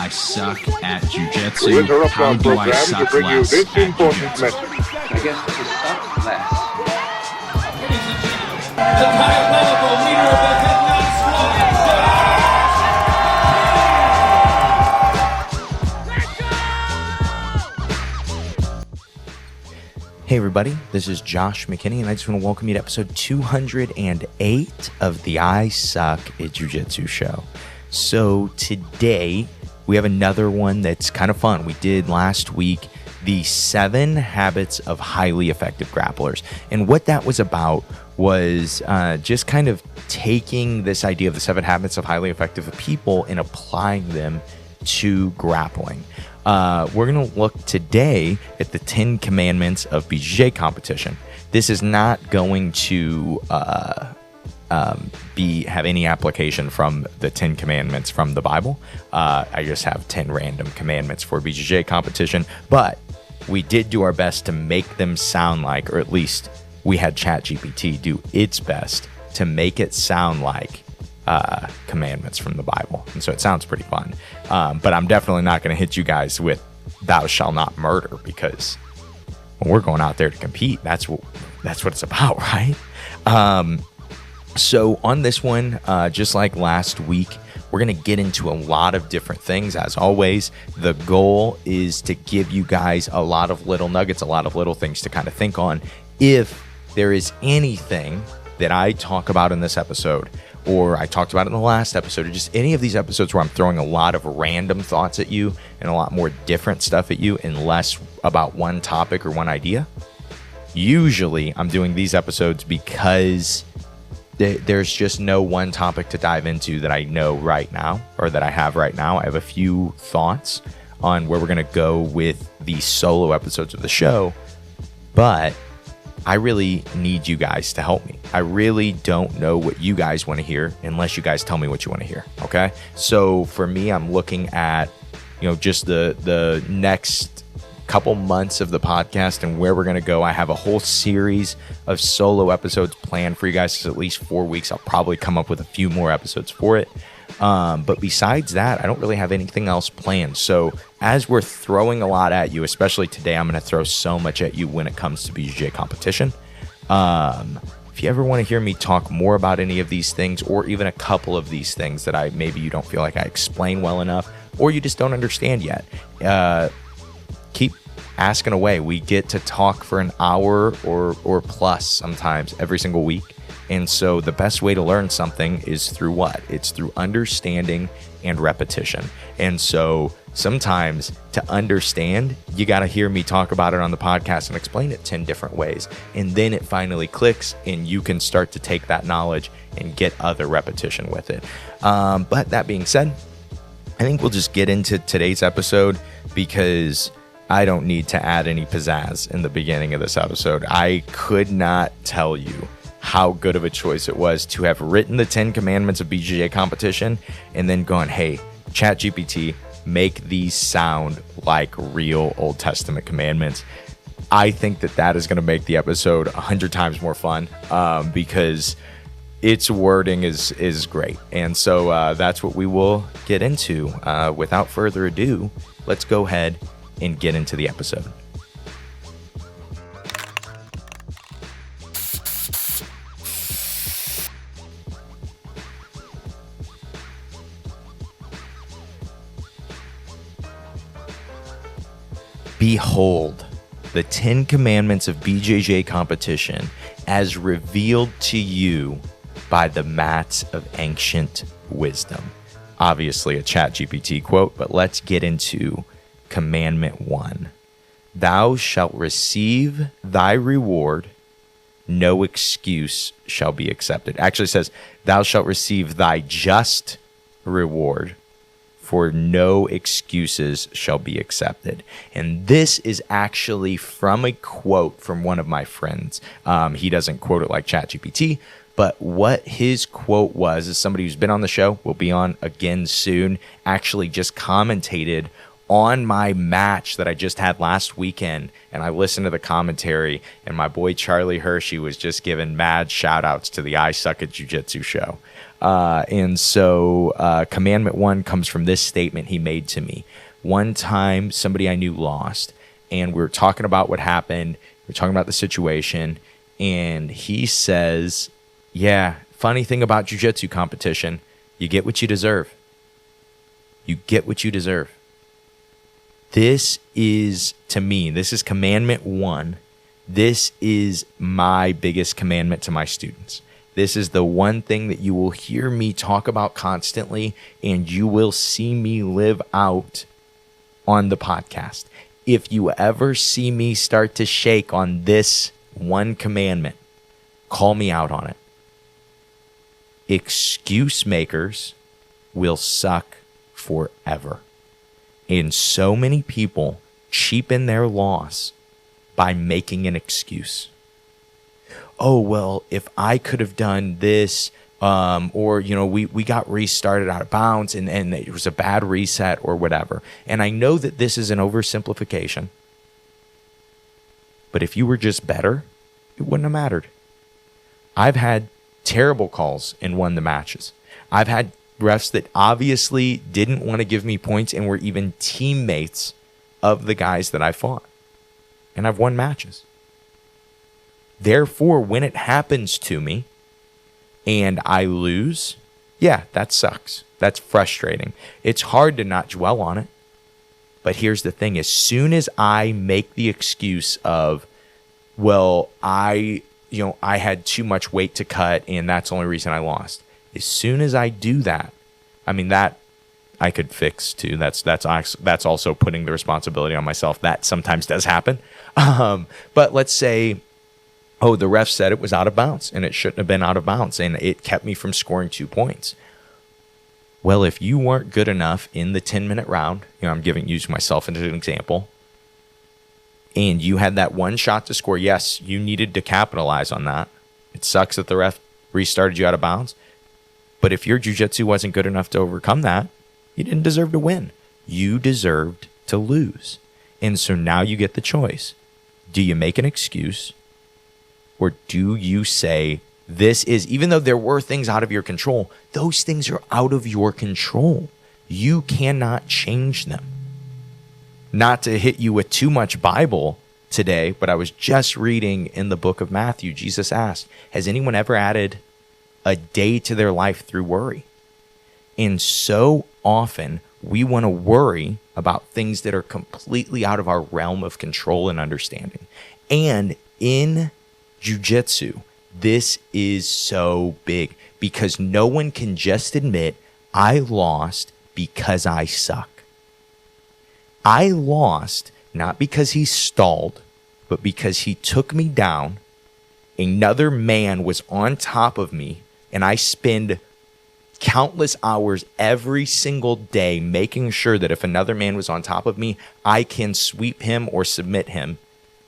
I suck at Jiu Jitsu. How do I suck less at Jiu Jitsu? I guess to suck less. Ladies and gentlemen, the diabolical leader of the Headlock Squad. Hey everybody, this is Josh McKinney, and I just want to welcome you to episode 208 of the I Suck at Jiu Jitsu show. So today, we have another one that's kind of fun. We did last week the 7 habits of highly effective grapplers. And what that was about was just kind of taking this idea of the 7 habits of highly effective people and applying them to grappling. We're going to look today at the 10 commandments of BJJ competition. This is not going to have any application from the 10 commandments from the Bible. I just have 10 random commandments for BJJ competition, but we did do our best to make them sound like, or at least we had ChatGPT do its best to make it sound like commandments from the Bible. And so it sounds pretty fun. But I'm definitely not going to hit you guys with thou shalt not murder, because when we're going out there to compete, that's what it's about, right? So on this one, just like last week, we're going to get into a lot of different things. As always, the goal is to give you guys a lot of little nuggets, a lot of little things to kind of think on. If there is anything that I talk about in this episode, or I talked about in the last episode, or just any of these episodes where I'm throwing a lot of random thoughts at you and a lot more different stuff at you and less about one topic or one idea, usually I'm doing these episodes because there's just no one topic to dive into that I know right now, or that I have right now. I have a few thoughts on where we're going to go with the solo episodes of the show, but I really need you guys to help me. I really don't know what you guys want to hear unless you guys tell me what you want to hear, okay? So for me, I'm looking at, just the next couple months of the podcast and where we're going to go. I have a whole series of solo episodes planned for you guys. So at least 4 weeks. I'll probably come up with a few more episodes for it. But besides that, I don't really have anything else planned. So as we're throwing a lot at you, especially today, I'm going to throw so much at you when it comes to BJJ competition. If you ever want to hear me talk more about any of these things, or even a couple of these things that maybe you don't feel like I explain well enough, or you just don't understand yet, keep asking away. We get to talk for an hour or plus sometimes every single week. And so the best way to learn something is through what? It's through understanding and repetition. And so sometimes to understand, you got to hear me talk about it on the podcast and explain it 10 different ways. And then it finally clicks and you can start to take that knowledge and get other repetition with it. But that being said, I think we'll just get into today's episode, because I don't need to add any pizzazz in the beginning of this episode. I could not tell you how good of a choice it was to have written the 10 commandments of BJJ competition and then gone, hey, ChatGPT, make these sound like real Old Testament commandments. I think that is going to make the episode 100 times more fun, because its wording is great. And so that's what we will get into. Without further ado, let's go ahead and get into the episode. Behold, the 10 commandments of BJJ competition as revealed to you by the mats of ancient wisdom. Obviously a ChatGPT quote, but let's get into Commandment 1. Thou shalt receive thy reward, no excuse shall be accepted. Actually says, thou shalt receive thy just reward, for no excuses shall be accepted. And this is actually from a quote from one of my friends. He doesn't quote it like ChatGPT, but what his quote was is somebody who's been on the show, will be on again soon, actually just commentated on my match that I just had last weekend, and I listened to the commentary, and my boy Charlie Hershey was just giving mad shout outs to the I Suck at Jiu Jitsu show. And so commandment 1 comes from this statement he made to me. One time, somebody I knew lost, and we were talking about what happened. We were talking about the situation, and he says, yeah, funny thing about jiu-jitsu competition, you get what you deserve. You get what you deserve. This is, to me, this is commandment 1. This is my biggest commandment to my students. This is the one thing that you will hear me talk about constantly, and you will see me live out on the podcast. If you ever see me start to shake on this one commandment, call me out on it. Excuse makers will suck forever. And so many people cheapen their loss by making an excuse. Oh, well, if I could have done this, or, we got restarted out of bounds and it was a bad reset or whatever. And I know that this is an oversimplification, but if you were just better, it wouldn't have mattered. I've had terrible calls and won the matches. I've had refs that obviously didn't want to give me points and were even teammates of the guys that I fought. And I've won matches. Therefore, when it happens to me and I lose, yeah, that sucks. That's frustrating. It's hard to not dwell on it. But here's the thing. As soon as I make the excuse of, well, I had too much weight to cut and that's the only reason I lost. As soon as I do that, that I could fix too. That's also putting the responsibility on myself. That sometimes does happen. But let's say, the ref said it was out of bounds and it shouldn't have been out of bounds and it kept me from scoring 2 points. Well, if you weren't good enough in the 10-minute round, I'm using myself as an example, and you had that one shot to score, yes, you needed to capitalize on that. It sucks that the ref restarted you out of bounds. But if your jiu-jitsu wasn't good enough to overcome that, you didn't deserve to win. You deserved to lose. And so now you get the choice. Do you make an excuse? Or do you say, this is, even though there were things out of your control, those things are out of your control. You cannot change them. Not to hit you with too much Bible today, but I was just reading in the book of Matthew, Jesus asked, has anyone ever added a day to their life through worry? And so often we want to worry about things that are completely out of our realm of control and understanding. And in jiu-jitsu, this is so big because no one can just admit, I lost because I suck. I lost not because he stalled, but because he took me down. Another man was on top of me, and I spend countless hours every single day making sure that if another man was on top of me, I can sweep him or submit him.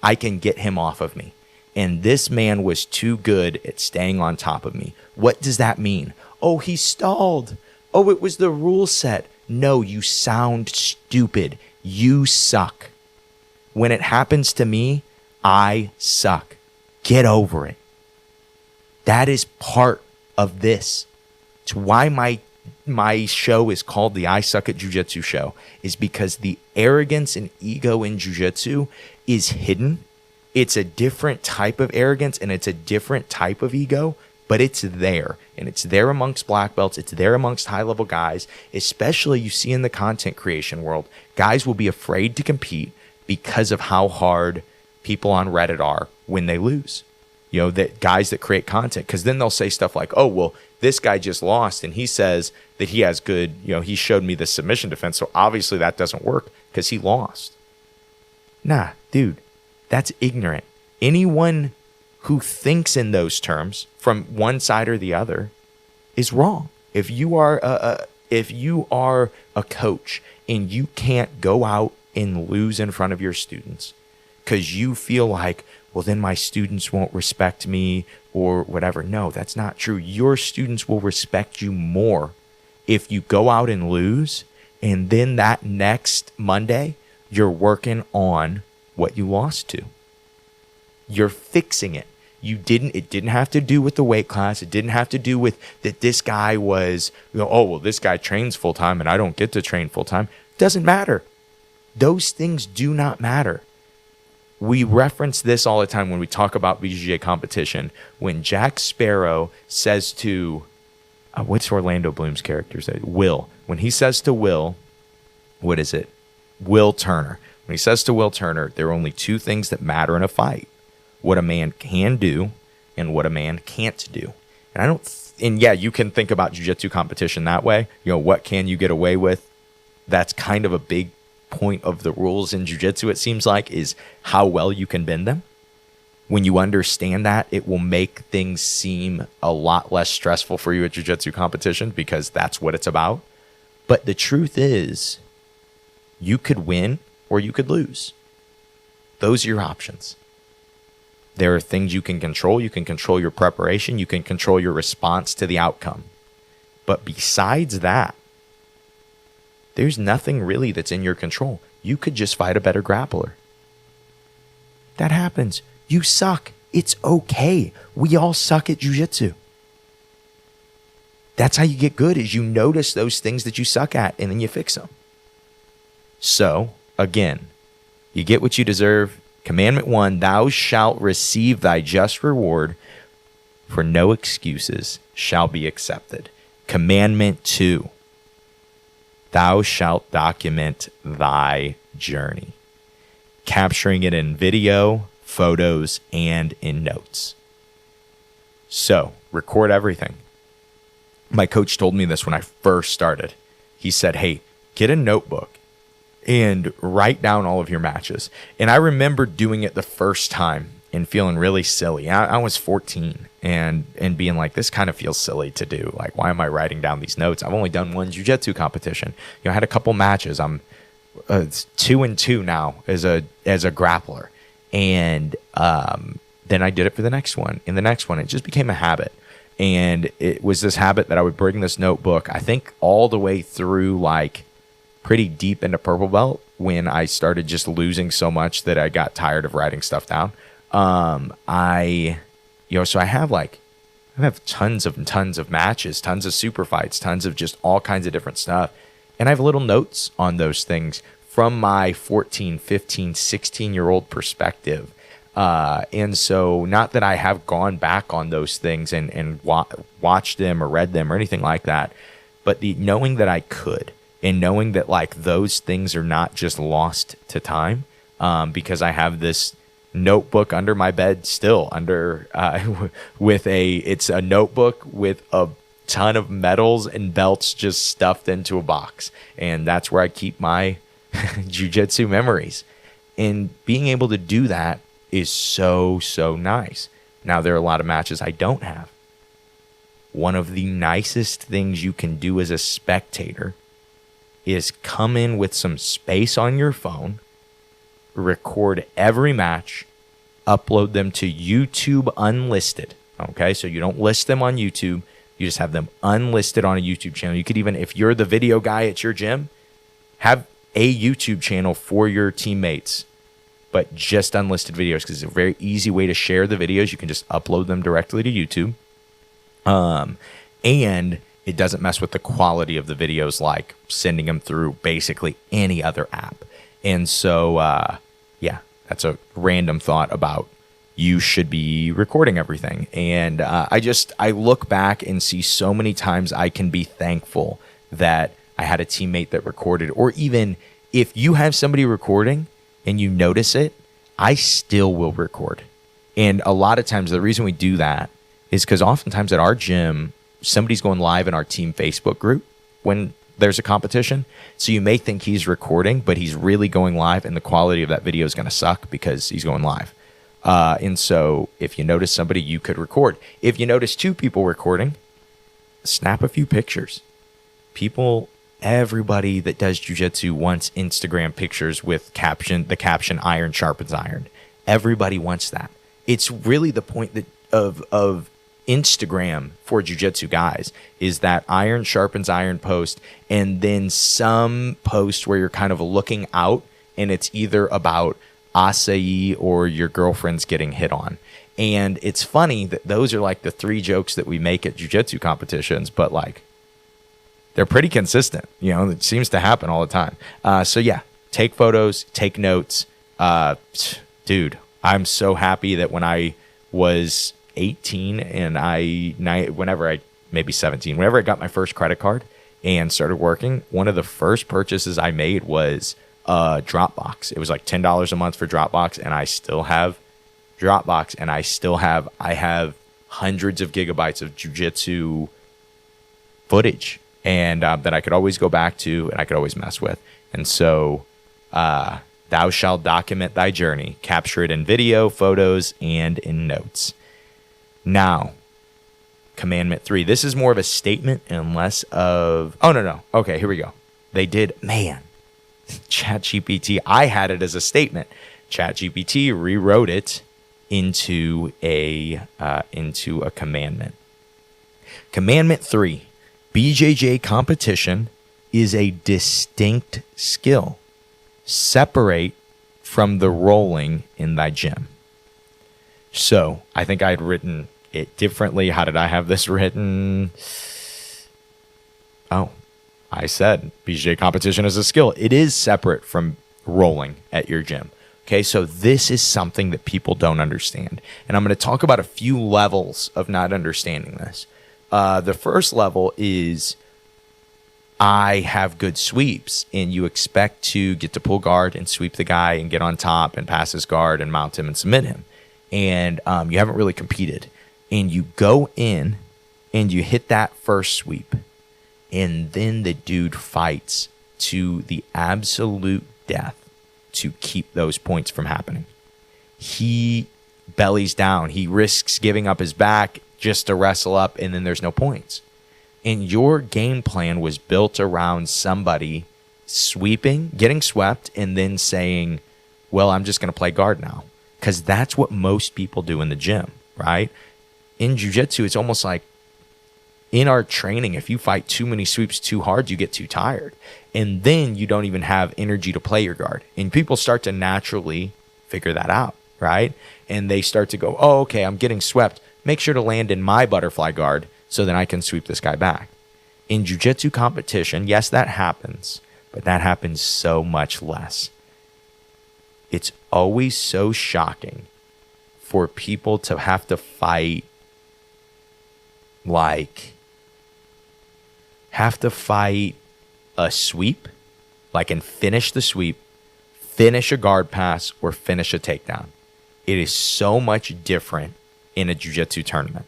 I can get him off of me. And this man was too good at staying on top of me. What does that mean? Oh, he stalled. Oh, it was the rule set. No, you sound stupid. You suck. When it happens to me, I suck. Get over it. That is part of this. It's why my show is called the I Suck at Jiu-Jitsu show, is because the arrogance and ego in jiu-jitsu is hidden. It's a different type of arrogance and it's a different type of ego, but it's there. And it's there amongst black belts. It's there amongst high-level guys, especially you see in the content creation world. Guys will be afraid to compete because of how hard people on Reddit are when they lose. That guys that create content, because then they'll say stuff like, oh, well, this guy just lost and he says that he has good, he showed me the submission defense, so obviously that doesn't work because he lost. Nah, dude, that's ignorant. Anyone who thinks in those terms from one side or the other is wrong. If you are a coach and you can't go out and lose in front of your students because you feel like, well, then my students won't respect me or whatever. No, that's not true. Your students will respect you more if you go out and lose, and then that next Monday, you're working on what you lost to. You're fixing it. It didn't have to do with the weight class. It didn't have to do with that this guy was, oh, well, this guy trains full time and I don't get to train full time. Doesn't matter. Those things do not matter. We reference this all the time when we talk about BJJ competition. When Jack Sparrow says to, what's Orlando Bloom's character say? Will. When he says to Will, what is it? Will Turner. When he says to Will Turner, there are only two things that matter in a fight: what a man can do and what a man can't do. And yeah, you can think about jiu-jitsu competition that way. What can you get away with? That's kind of a big point of the rules in jiu-jitsu, it seems like, is how well you can bend them. When you understand that, it will make things seem a lot less stressful for you at jiu-jitsu competition, because that's what it's about. But the truth is, you could win or you could lose. Those are your options. There are things you can control. You can control your preparation. You can control your response to the outcome. But besides that, there's nothing really that's in your control. You could just fight a better grappler. That happens. You suck. It's okay. We all suck at jiu-jitsu. That's how you get good, is you notice those things that you suck at and then you fix them. So, again, you get what you deserve. Commandment 1, thou shalt receive thy just reward, for no excuses shall be accepted. Commandment 2, thou shalt document thy journey, capturing it in video, photos, and in notes. So, record everything. My coach told me this when I first started. He said, hey, get a notebook and write down all of your matches. And I remember doing it the first time and feeling really silly. I was 14 and being like, this kind of feels silly to do. Like, why am I writing down these notes? I've only done one jiu-jitsu competition. I had a couple matches. I'm 2-2 now as a grappler. And then I did it for the next one and the next one. It just became a habit. And it was this habit that I would bring this notebook, I think all the way through like pretty deep into purple belt, when I started just losing so much that I got tired of writing stuff down. So I have tons of matches, tons of super fights, tons of just all kinds of different stuff. And I have little notes on those things from my 14, 15, 16-year-old perspective. And so not that I have gone back on those things and watched them or read them or anything like that, but knowing that I could, and knowing that like those things are not just lost to time, because I have this notebook under my bed still it's a notebook with a ton of medals and belts just stuffed into a box. And that's where I keep my jiu-jitsu memories. And being able to do that is so nice. Now, there are a lot of matches I don't have. One of the nicest things you can do as a spectator is come in with some space on your phone, record every match, upload them to YouTube unlisted. Okay, so you don't list them on YouTube. You just have them unlisted on a YouTube channel. You could even, if you're the video guy at your gym, have a YouTube channel for your teammates, but just unlisted videos, because it's a very easy way to share the videos. You can just upload them directly to YouTube. And it doesn't mess with the quality of the videos like sending them through basically any other app. And so, that's a random thought about you should be recording everything. And I look back and see so many times I can be thankful that I had a teammate that recorded, or even if you have somebody recording and you notice it, I still will record. And a lot of times the reason we do that is because oftentimes at our gym, somebody's going live in our team Facebook group when there's a competition. So you may think he's recording, but he's really going live, and the quality of that video is going to suck because he's going live. And so if you notice somebody, you could record. If you notice two people recording, snap a few pictures. Everybody that does jiu-jitsu wants Instagram pictures with the caption "Iron sharpens iron." Everybody wants that. It's really the point of Instagram for jiu-jitsu guys, is that iron sharpens iron post, and then some post where you're kind of looking out and it's either about acai or your girlfriend's getting hit on. And it's funny that those are like the 3 jokes that we make at jiu-jitsu competitions, but like they're pretty consistent. You know, it seems to happen all the time. So yeah, take photos, take notes. Dude, I'm so happy that when I was 18 and maybe 17, whenever I got my first credit card and started working, one of the first purchases I made was Dropbox. It was like $10 a month for Dropbox, and I still have Dropbox, and I have hundreds of gigabytes of jiu-jitsu footage, and that I could always go back to and I could always mess with. And so thou shalt document thy journey, capture it in video, photos, and in notes. Now, commandment 3. This is more of a statement and less of... Oh, no. Okay, here we go. They did... Man, ChatGPT, I had it as a statement. ChatGPT rewrote it into a commandment. Commandment 3. BJJ competition is a distinct skill. Separate from the rolling in thy gym. So I think I had written it differently. How did I have this written? Oh, I said BJJ competition is a skill. It is separate from rolling at your gym. Okay, so this is something that people don't understand. And I'm going to talk about a few levels of not understanding this. The first level is I have good sweeps, and you expect to get to pull guard and sweep the guy and get on top and pass his guard and mount him and submit him. And you haven't really competed. And you go in and you hit that first sweep. And then the dude fights to the absolute death to keep those points from happening. He bellies down. He risks giving up his back just to wrestle up, and then there's no points. And your game plan was built around somebody sweeping, getting swept, and then saying, well, I'm just going to play guard now. Because that's what most people do in the gym, right? In jiu-jitsu, it's almost like in our training, if you fight too many sweeps too hard, you get too tired. And then you don't even have energy to play your guard. And people start to naturally figure that out, right? And they start to go, oh, okay, I'm getting swept. Make sure to land in my butterfly guard so then I can sweep this guy back. In jiu-jitsu competition, yes, that happens, but that happens so much less. It's always so shocking for people to have to fight a sweep, and finish the sweep, finish a guard pass, or finish a takedown. It is so much different in a jiu-jitsu tournament.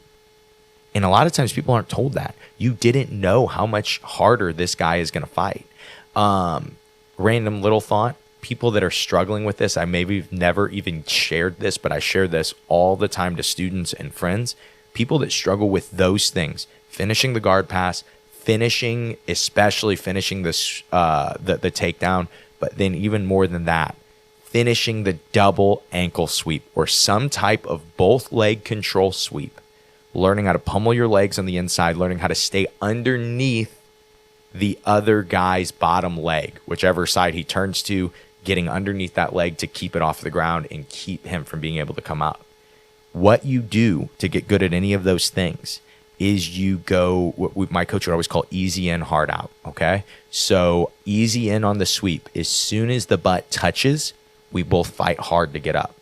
And a lot of times people aren't told that. You didn't know how much harder this guy is going to fight. Random little thought. People that are struggling with this, I maybe never even shared this, but I share this all the time to students and friends. People that struggle with those things, finishing the guard pass, especially finishing the takedown, but then even more than that, finishing the double ankle sweep or some type of both leg control sweep. Learning how to pummel your legs on the inside, learning how to stay underneath the other guy's bottom leg, whichever side he turns to, getting underneath that leg to keep it off the ground and keep him from being able to come up. What you do to get good at any of those things is you go, what my coach would always call easy in, hard out, okay? So easy in on the sweep. As soon as the butt touches, we both fight hard to get up,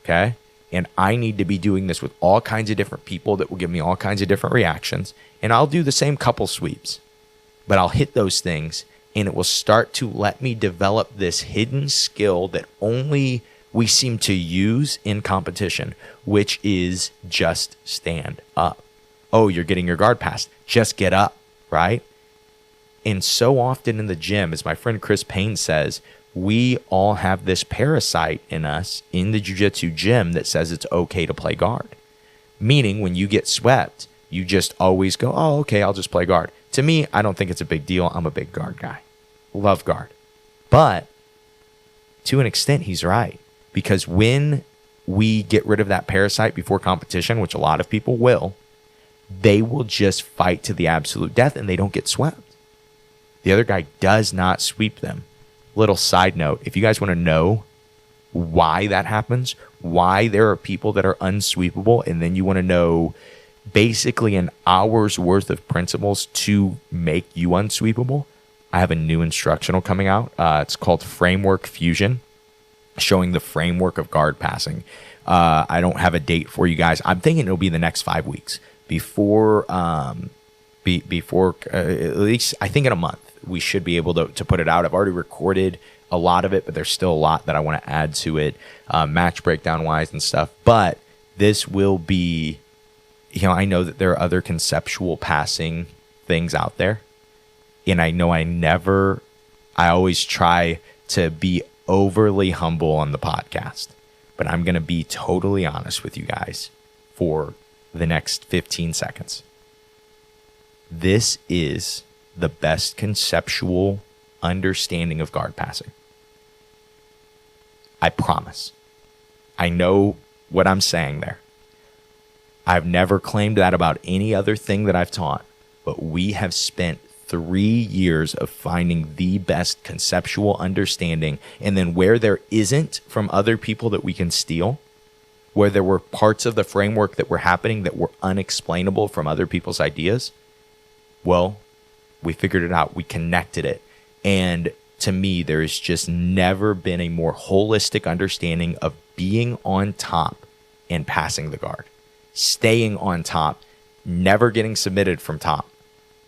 okay? And I need to be doing this with all kinds of different people that will give me all kinds of different reactions. And I'll do the same couple sweeps, but I'll hit those things and it will start to let me develop this hidden skill that only we seem to use in competition, which is just stand up. Oh, you're getting your guard passed. Just get up, right? And so often in the gym, as my friend Chris Payne says, we all have this parasite in us in the jiu-jitsu gym that says it's okay to play guard. Meaning when you get swept, you just always go, oh, okay, I'll just play guard. To me, I don't think it's a big deal. I'm a big guard guy. Love guard. But to an extent, he's right. Because when we get rid of that parasite before competition, which a lot of people will, they will just fight to the absolute death and they don't get swept. The other guy does not sweep them. Little side note, if you guys want to know why that happens, why there are people that are unsweepable, and then you want to know basically an hour's worth of principles to make you unsweepable, I have a new instructional coming out. It's called Framework Fusion, showing the framework of guard passing. I don't have a date for you guys. I'm thinking it'll be the next 5 weeks before at least I think in a month we should be able to put it out. I've already recorded a lot of it, but there's still a lot that I want to add to it, match breakdown wise and stuff. But this will be, I know that there are other conceptual passing things out there, and I know I always try to be overly humble on the podcast, but I'm going to be totally honest with you guys for the next 15 seconds. This is the best conceptual understanding of guard passing. I promise. I know what I'm saying there. I've never claimed that about any other thing that I've taught, but we have spent 3 years of finding the best conceptual understanding, and then where there isn't from other people that we can steal, where there were parts of the framework that were happening that were unexplainable from other people's ideas, well, we figured it out. We connected it. And to me, there has just never been a more holistic understanding of being on top and passing the guard, staying on top, never getting submitted from top.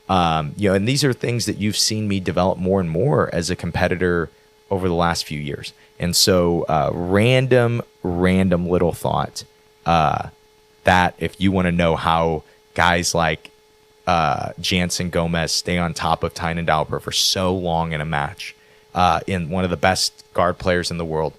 And these are things that you've seen me develop more and more as a competitor over the last few years. And so random little thought that if you want to know how guys like Jansen Gomez stay on top of Tynan Dalper for so long in a match, in one of the best guard players in the world,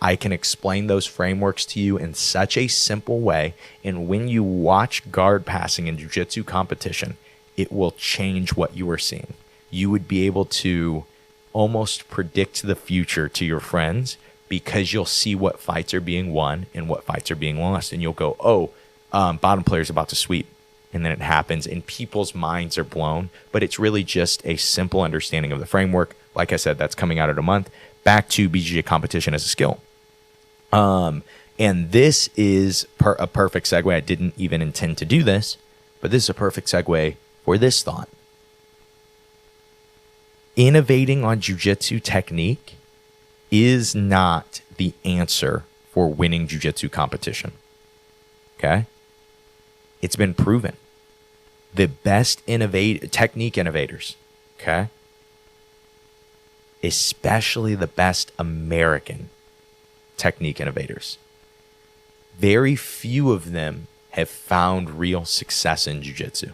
I can explain those frameworks to you in such a simple way. And when you watch guard passing in jiu-jitsu competition, it will change what you are seeing. You would be able to almost predict the future to your friends because you'll see what fights are being won and what fights are being lost. And you'll go, bottom player's about to sweep. And then it happens and people's minds are blown. But it's really just a simple understanding of the framework. Like I said, that's coming out in a month. Back to BJJ competition as a skill. And this is a perfect segue. I didn't even intend to do this, but this is a perfect segue for this thought. Innovating on jiu-jitsu technique is not the answer for winning jiu-jitsu competition. Okay? It's been proven. The best technique innovators, okay? Especially the best American technique innovators. Very few of them have found real success in jiu-jitsu.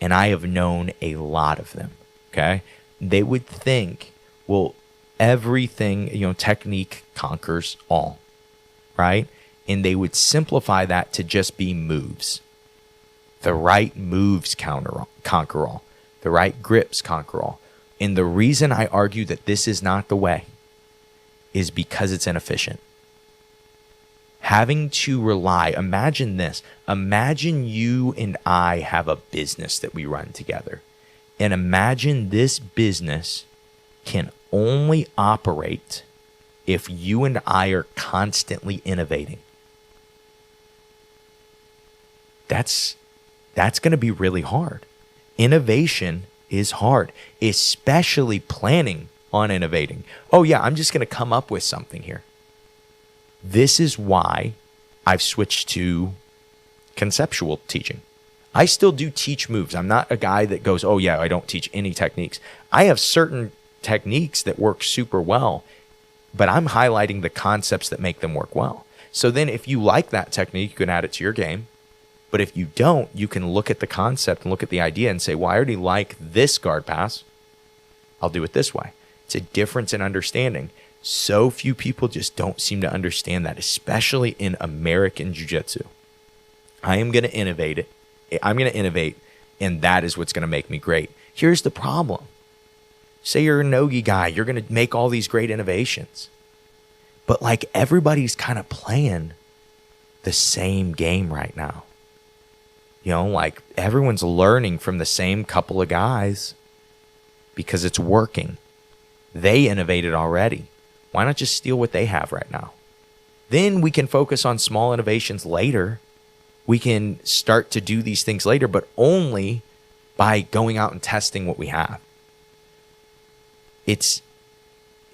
And I have known a lot of them, okay? They would think, well, everything, technique conquers all, right? And they would simplify that to just be moves. The right moves conquer all. The right grips conquer all. And the reason I argue that this is not the way is because it's inefficient. Having to rely, imagine this. Imagine you and I have a business that we run together. And imagine this business can only operate if you and I are constantly innovating. That's going to be really hard. Innovation is hard, especially planning on innovating. Oh yeah, I'm just going to come up with something here. This is why I've switched to conceptual teaching. I still do teach moves. I'm not a guy that goes, oh yeah, I don't teach any techniques. I have certain techniques that work super well, but I'm highlighting the concepts that make them work well. So then if you like that technique, you can add it to your game. But if you don't, you can look at the concept and look at the idea and say, well, I already like this guard pass. I'll do it this way. It's a difference in understanding. So few people just don't seem to understand that, especially in American jiu-jitsu. I'm going to innovate, and that is what's going to make me great. Here's the problem. Say you're a no-gi guy. You're going to make all these great innovations. But like everybody's kind of playing the same game right now. Like everyone's learning from the same couple of guys because it's working. They innovated already. Why not just steal what they have right now? Then we can focus on small innovations later. We can start to do these things later, but only by going out and testing what we have. It's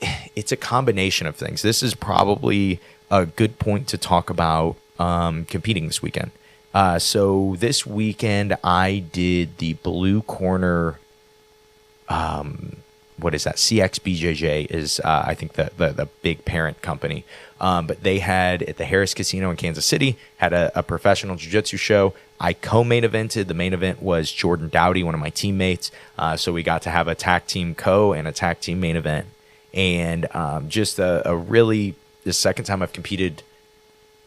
a combination of things. This is probably a good point to talk about competing this weekend. So this weekend I did the Blue Corner. What is that? CXBJJ is, I think, the big parent company. But they had, at the Harris Casino in Kansas City, had a professional jiu-jitsu show. I co-main evented. The main event was Jordan Dowdy, one of my teammates. So we got to have a tag team co and a tag team main event. And just a really, the second time I've competed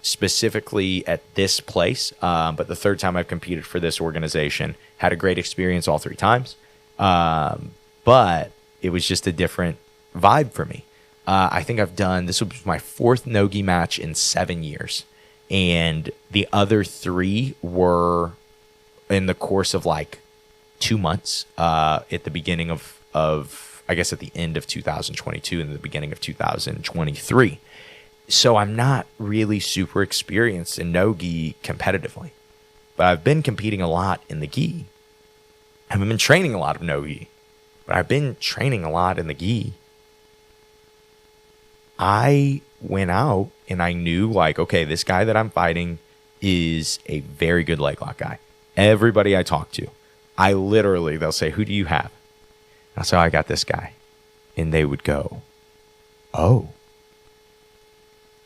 specifically at this place, but the third time I've competed for this organization. Had a great experience all three times. But it was just a different vibe for me. I think this was my fourth no-gi match in 7 years. And the other three were in the course of like 2 months, at the beginning of I guess at the end of 2022 and the beginning of 2023. So I'm not really super experienced in no-gi competitively, but I've been competing a lot in the gi. I haven't been training a lot of no-gi, but I've been training a lot in the gi. I went out and I knew, like, okay, this guy that I'm fighting is a very good leg lock guy. Everybody I talk to, they'll say, who do you have? And so I got this guy. And they would go, oh,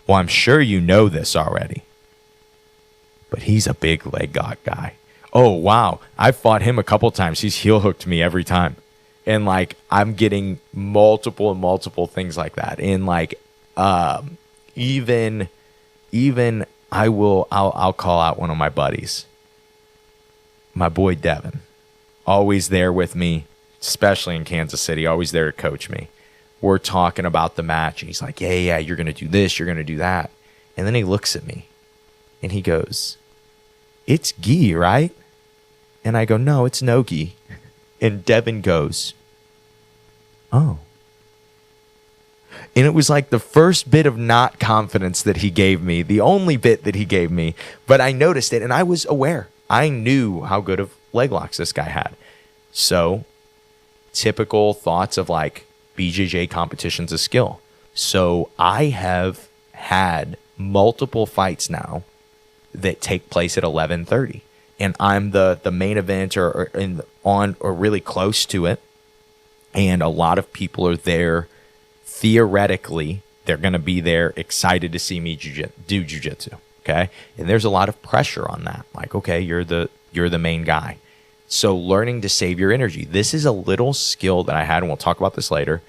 well, I'm sure you know this already, but he's a big leg lock guy. Oh, wow. I've fought him a couple times. He's heel hooked me every time. And like, I'm getting multiple things like that. And like, even I'll call out one of my buddies, my boy Devin, always there with me, especially in Kansas City, always there to coach me. We're talking about the match and he's like, yeah, you're going to do this, you're going to do that. And then he looks at me and he goes, it's gi, right? And I go, no, it's no gi. And Devin goes, oh. And it was like the first bit of not confidence that he gave me, the only bit that he gave me, but I noticed it and I was aware. I knew how good of leg locks this guy had. So typical thoughts of like BJJ competition's a skill. So I have had multiple fights now that take place at 11:30. And I'm the main event or really close to it. And a lot of people are there. Theoretically, they're going to be there excited to see me do jiu-jitsu. Okay. And there's a lot of pressure on that. Like, okay, you're the main guy. So learning to save your energy. This is a little skill that I had, and we'll talk about this later.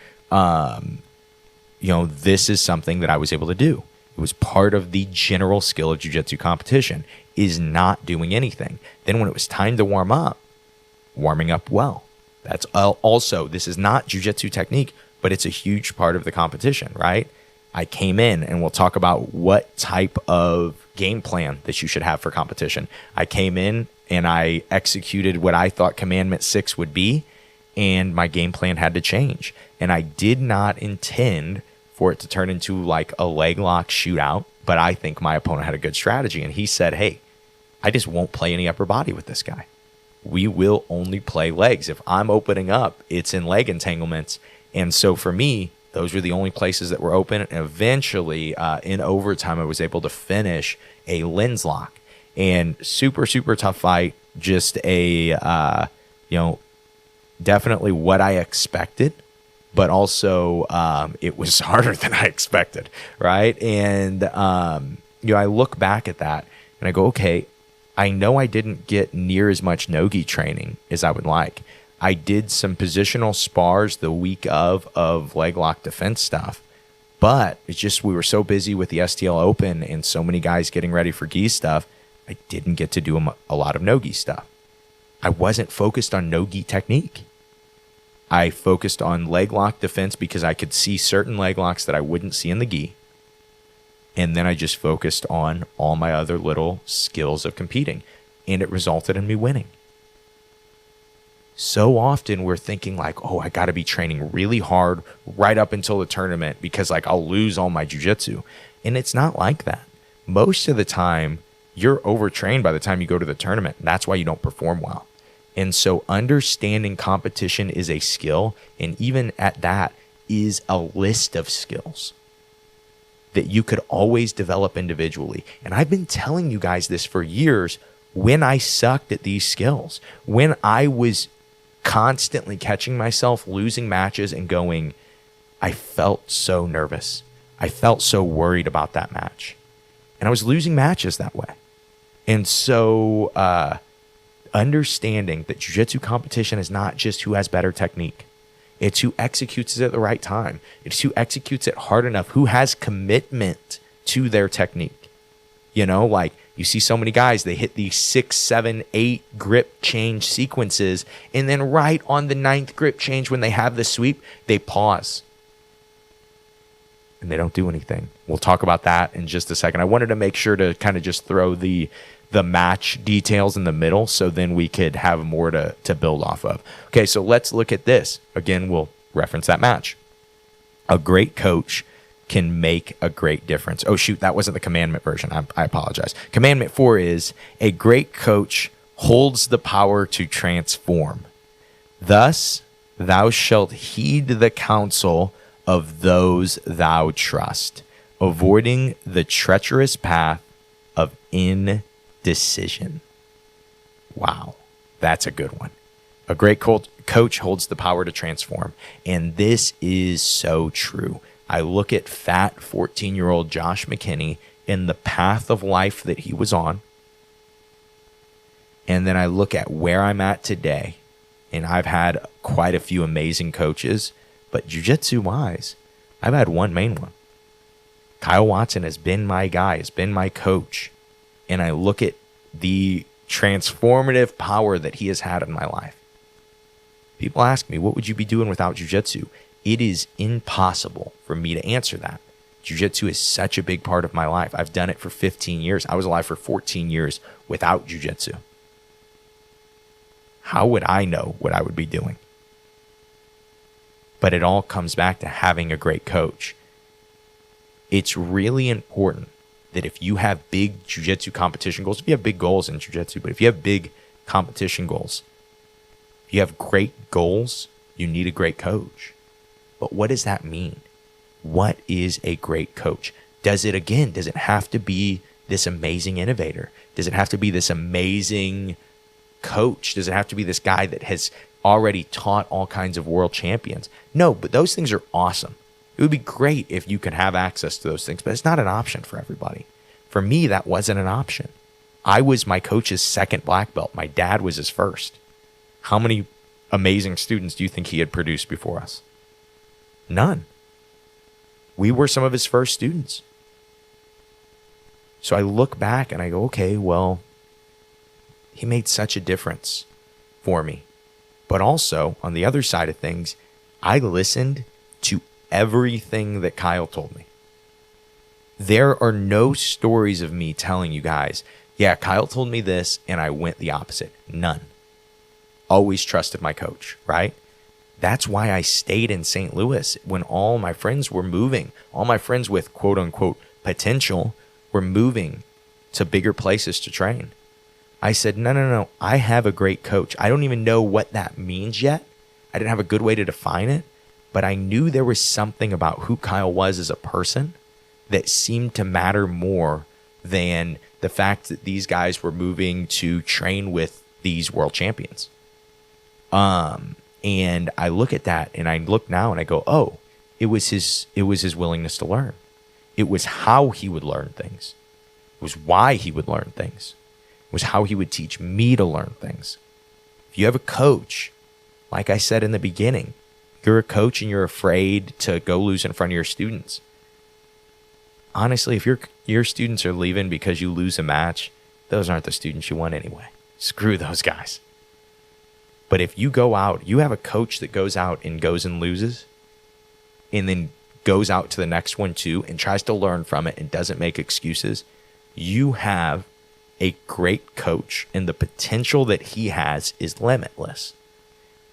This is something that I was able to do. It was part of the general skill of jiu-jitsu competition, is not doing anything. Then when it was time to warming up well. That's also, this is not jiu-jitsu technique, but it's a huge part of the competition, right? I came in, and we'll talk about what type of game plan that you should have for competition. I came in and I executed what I thought Commandment 6 would be, and my game plan had to change. And I did not intend for it to turn into like a leg lock shootout, but I think my opponent had a good strategy. And he said, hey, I just won't play any upper body with this guy. We will only play legs. If I'm opening up, it's in leg entanglements. And so for me, those were the only places that were open. And eventually, in overtime, I was able to finish a lens lock. And super tough fight. Just definitely what I expected, but also it was harder than I expected, right? And I look back at that and I go, okay, I know I didn't get near as much no-gi training as I would like. I did some positional spars the week of leg lock defense stuff, but it's just we were so busy with the STL Open and so many guys getting ready for gi stuff, I didn't get to do a lot of no-gi stuff. I wasn't focused on no-gi technique. I focused on leg lock defense because I could see certain leg locks that I wouldn't see in the gi. And then I just focused on all my other little skills of competing. And it resulted in me winning. So often we're thinking like, oh, I got to be training really hard right up until the tournament because like I'll lose all my jiu-jitsu. And it's not like that. Most of the time, you're overtrained by the time you go to the tournament. And that's why you don't perform well. And so understanding competition is a skill. And even at that is a list of skills that you could always develop individually. And I've been telling you guys this for years when I sucked at these skills, when I was constantly catching myself losing matches and going, I felt so nervous. I felt so worried about that match. And I was losing matches that way. And so understanding that jiu-jitsu competition is not just who has better technique. It's who executes it at the right time. It's who executes it hard enough, who has commitment to their technique. You know, like you see so many guys, they hit these 6, 7, 8 grip change sequences. And then right on the 9th grip change, when they have the sweep, they pause. And they don't do anything. We'll talk about that in just a second. I wanted to make sure to kind of just throw the match details in the middle so then we could have more to build off of. Okay, so let's look at this. Again, we'll reference that match. A great coach can make a great difference. Oh, shoot, that wasn't the commandment version. I apologize. Commandment 4 is, a great coach holds the power to transform. Thus, thou shalt heed the counsel of those thou trust, avoiding the treacherous path of indecision. Wow, that's a good one. A great coach holds the power to transform. And this is so true. I look at fat 14-year-old Josh McKinney in the path of life that he was on. And then I look at where I'm at today. And I've had quite a few amazing coaches. But jiu-jitsu wise, I've had one main one. Kyle Watson has been my guy, has been my coach. And I look at the transformative power that he has had in my life. People ask me, what would you be doing without jiu-jitsu? It is impossible for me to answer that. Jiu-jitsu is such a big part of my life. I've done it for 15 years. I was alive for 14 years without jiu-jitsu. How would I know what I would be doing? But it all comes back to having a great coach. It's really important that if you have big jiu-jitsu competition goals, if you have big goals in jiu-jitsu, but if you have big competition goals, if you have great goals, you need a great coach. But what does that mean? What is a great coach? Does it have to be this amazing innovator? Does it have to be this amazing coach? Does it have to be this guy that has already taught all kinds of world champions? No, but those things are awesome. It would be great if you could have access to those things, but it's not an option for everybody. For me, that wasn't an option. I was my coach's second black belt. My dad was his first. How many amazing students do you think he had produced before us? None. We were some of his first students. So I look back and I go, okay, well, he made such a difference for me. But also, on the other side of things, I listened to everything that Kyle told me. There are no stories of me telling you guys, yeah, Kyle told me this and I went the opposite. None. Always trusted my coach, right? That's why I stayed in St. Louis when all my friends were moving. All my friends with quote unquote potential were moving to bigger places to train. I said, no. I have a great coach. I don't even know what that means yet. I didn't have a good way to define it, but I knew there was something about who Kyle was as a person that seemed to matter more than the fact that these guys were moving to train with these world champions. And I look at that and I look now and I go, oh, it was his willingness to learn. It was how he would learn things. It was why he would learn things. It was how he would teach me to learn things. If you have a coach, like I said in the beginning, you're a coach and you're afraid to go lose in front of your students. Honestly, if your students are leaving because you lose a match, those aren't the students you want anyway. Screw those guys. But if you go out, you have a coach that goes out and goes and loses, and then goes out to the next one too and tries to learn from it and doesn't make excuses, you have a great coach, and the potential that he has is limitless.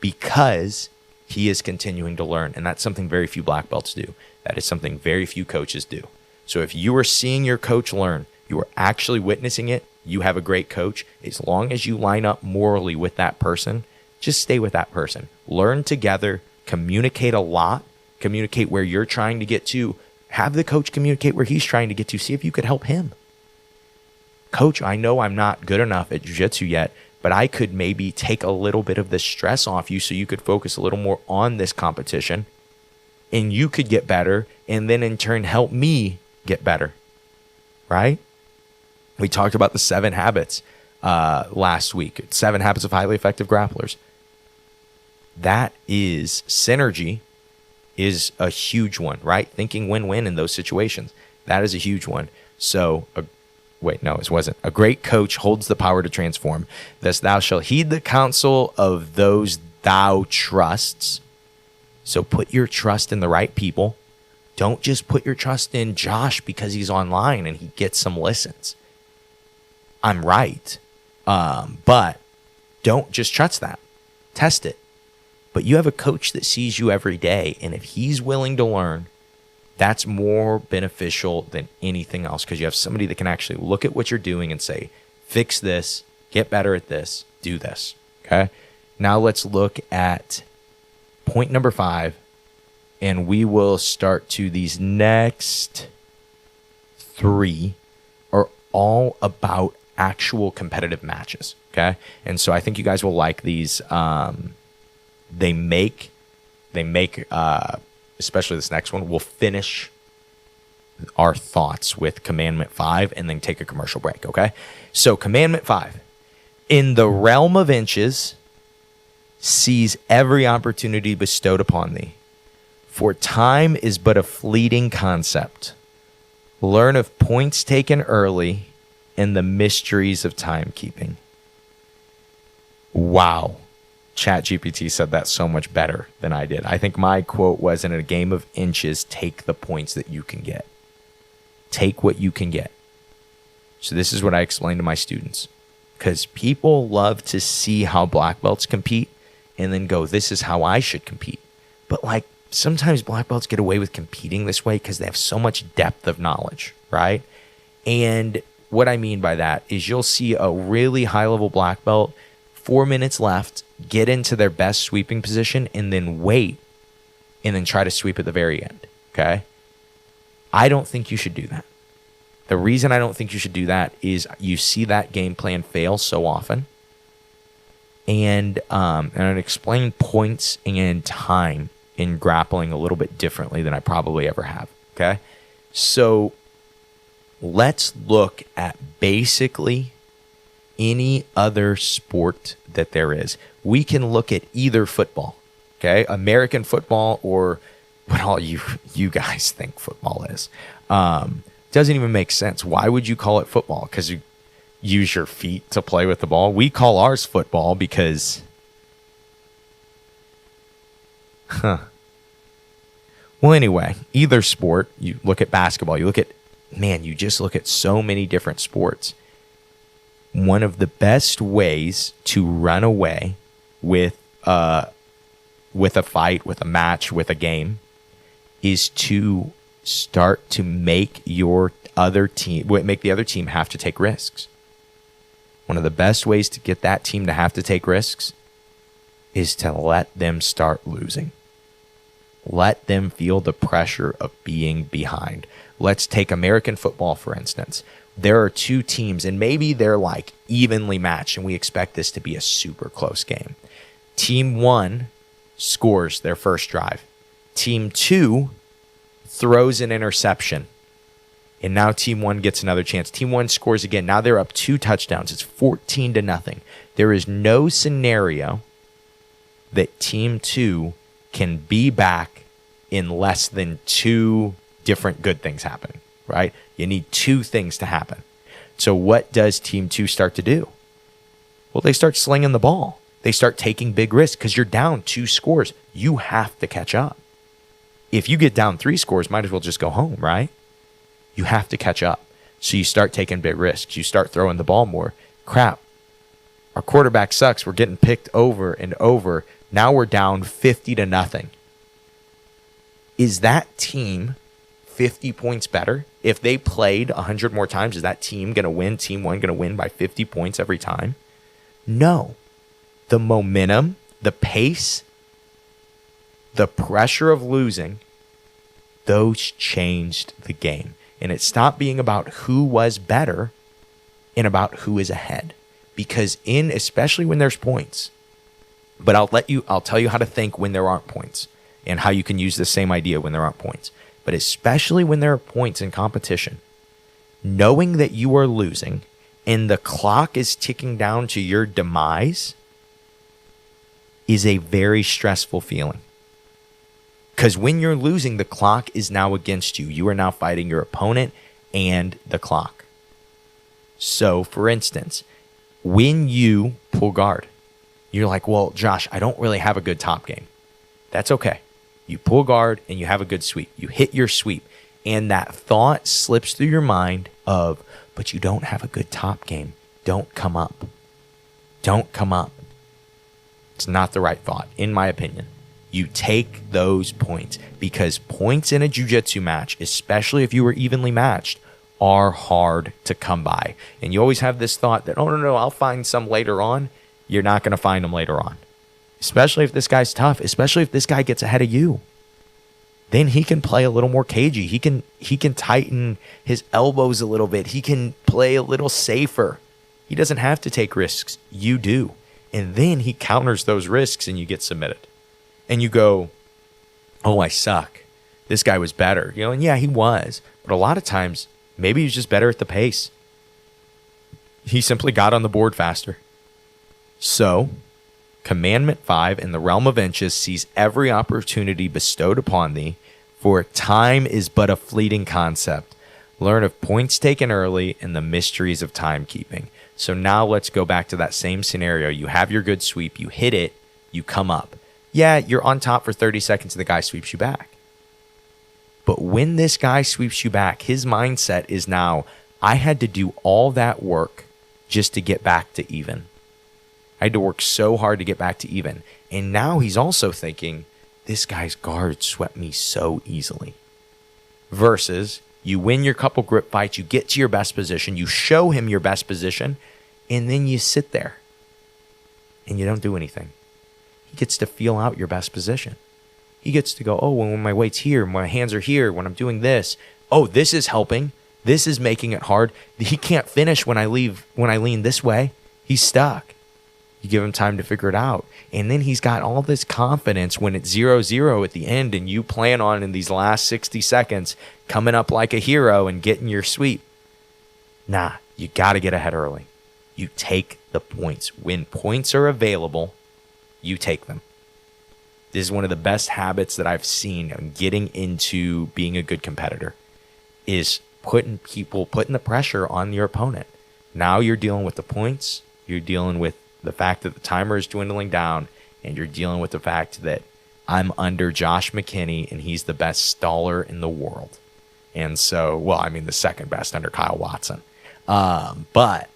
because he is continuing to learn. And that's something very few black belts do. That is something very few coaches do. So if you are seeing your coach learn, you are actually witnessing it, you have a great coach. As long as you line up morally with that person, just stay with that person. Learn together, communicate a lot, communicate where you're trying to get to. Have the coach communicate where he's trying to get to. See if you could help him. Coach, I know I'm not good enough at jiu-jitsu yet, but I could maybe take a little bit of the stress off you so you could focus a little more on this competition and you could get better and then in turn help me get better, right? We talked about the 7 habits last week, 7 habits of highly effective grapplers. That is synergy is a huge one, right? Thinking win-win in those situations. That is a huge one. So wait, no, it wasn't. A great coach holds the power to transform. Thus thou shalt heed the counsel of those thou trusts. So put your trust in the right people. Don't just put your trust in Josh because he's online and he gets some listens. I'm right. But don't just trust that. Test it. But you have a coach that sees you every day. And if he's willing to learn, that's more beneficial than anything else because you have somebody that can actually look at what you're doing and say, fix this, get better at this, do this. Okay. Now let's look at point number 5, and we will start to these next 3 are all about actual competitive matches. Okay. And so I think you guys will like these. They make, especially this next one, we'll finish our thoughts with commandment 5 and then take a commercial break, okay? So commandment 5, in the realm of inches, seize every opportunity bestowed upon thee, for time is but a fleeting concept. Learn of points taken early and the mysteries of timekeeping. Wow. ChatGPT said that so much better than I did. I think my quote was, in a game of inches, take the points that you can get. Take what you can get. So this is what I explain to my students. Because people love to see how black belts compete and then go, this is how I should compete. But like sometimes black belts get away with competing this way because they have so much depth of knowledge, right? And what I mean by that is you'll see a really high-level black belt, 4 minutes left, get into their best sweeping position and then wait and then try to sweep at the very end, okay? I don't think you should do that. The reason I don't think you should do that is you see that game plan fail so often. And I'd explain points and time in grappling a little bit differently than I probably ever have, okay? So let's look at basically any other sport that there is. We can look at either football, okay? American football or what all you guys think football is. Doesn't even make sense. Why would you call it football? Because you use your feet to play with the ball. We call ours football because... Well, anyway, either sport, you look at basketball, you just look at so many different sports. One of the best ways to run away with a fight, with a match, with a game, is to start to make the other team have to take risks. One of the best ways to get that team to have to take risks is to let them start losing. Let them feel the pressure of being behind. Let's take American football, for instance. There are 2 teams, and maybe they're like evenly matched, and we expect this to be a super close game. Team 1 scores their first drive. Team 2 throws an interception, and now Team 1 gets another chance. Team 1 scores again. Now they're up 2 touchdowns. It's 14-0. There is no scenario that Team 2 can be back in less than 2 different good things happening, right? You need 2 things to happen. So what does Team 2 start to do? Well, they start slinging the ball. They start taking big risks because you're down 2 scores. You have to catch up. If you get down 3 scores, might as well just go home, right? You have to catch up. So you start taking big risks. You start throwing the ball more. Crap. Our quarterback sucks. We're getting picked over and over. Now we're down 50-0. Is that team 50 points better? If they played 100 more times, is that team going to win? Team one going to win by 50 points every time? No. The momentum, the pace, the pressure of losing, those changed the game. And it stopped being about who was better and about who is ahead. Because especially when there's points, but I'll tell you how to think when there aren't points and how you can use the same idea when there aren't points. But especially when there are points in competition, knowing that you are losing and the clock is ticking down to your demise is a very stressful feeling. Because when you're losing, the clock is now against you. You are now fighting your opponent and the clock. So, for instance, when you pull guard, you're like, well, Josh, I don't really have a good top game. That's okay. You pull guard and you have a good sweep. You hit your sweep. And that thought slips through your mind of, but you don't have a good top game. Don't come up. Don't come up. It's not the right thought, in my opinion. You take those points because points in a jiu-jitsu match, especially if you were evenly matched, are hard to come by. And you always have this thought that, oh, no, I'll find some later on. You're not going to find them later on. Especially if this guy's tough, especially if this guy gets ahead of you. Then he can play a little more cagey. He can tighten his elbows a little bit. He can play a little safer. He doesn't have to take risks. You do. And then he counters those risks and you get submitted. And you go, oh, I suck. This guy was better. And yeah, he was. But a lot of times, maybe he's just better at the pace. He simply got on the board faster. So, Commandment 5 in the realm of inches sees every opportunity bestowed upon thee, for time is but a fleeting concept. Learn of points taken early and the mysteries of timekeeping. So now let's go back to that same scenario. You have your good sweep, you hit it, you come up. Yeah, you're on top for 30 seconds and the guy sweeps you back. But when this guy sweeps you back, his mindset is now, I had to do all that work just to get back to even. I had to work so hard to get back to even. And now he's also thinking, this guy's guard swept me so easily. Versus, you win your couple grip fights, you get to your best position, you show him your best position, and then you sit there and you don't do anything. He gets to feel out your best position. He gets to go, oh, when my weight's here, my hands are here, when I'm doing this, oh, this is helping. This is making it hard. He can't finish when I lean this way. He's stuck. You give him time to figure it out. And then he's got all this confidence when it's 0-0 at the end and you plan on in these last 60 seconds coming up like a hero and getting your sweep. Nah, you got to get ahead early. You take the points. When points are available, you take them. This is one of the best habits that I've seen of getting into being a good competitor is putting the pressure on your opponent. Now you're dealing with the points. You're dealing with the fact that the timer is dwindling down, and you're dealing with the fact that I'm under Josh McKinney, and he's the best staller in the world. And so, the second best under Kyle Watson. But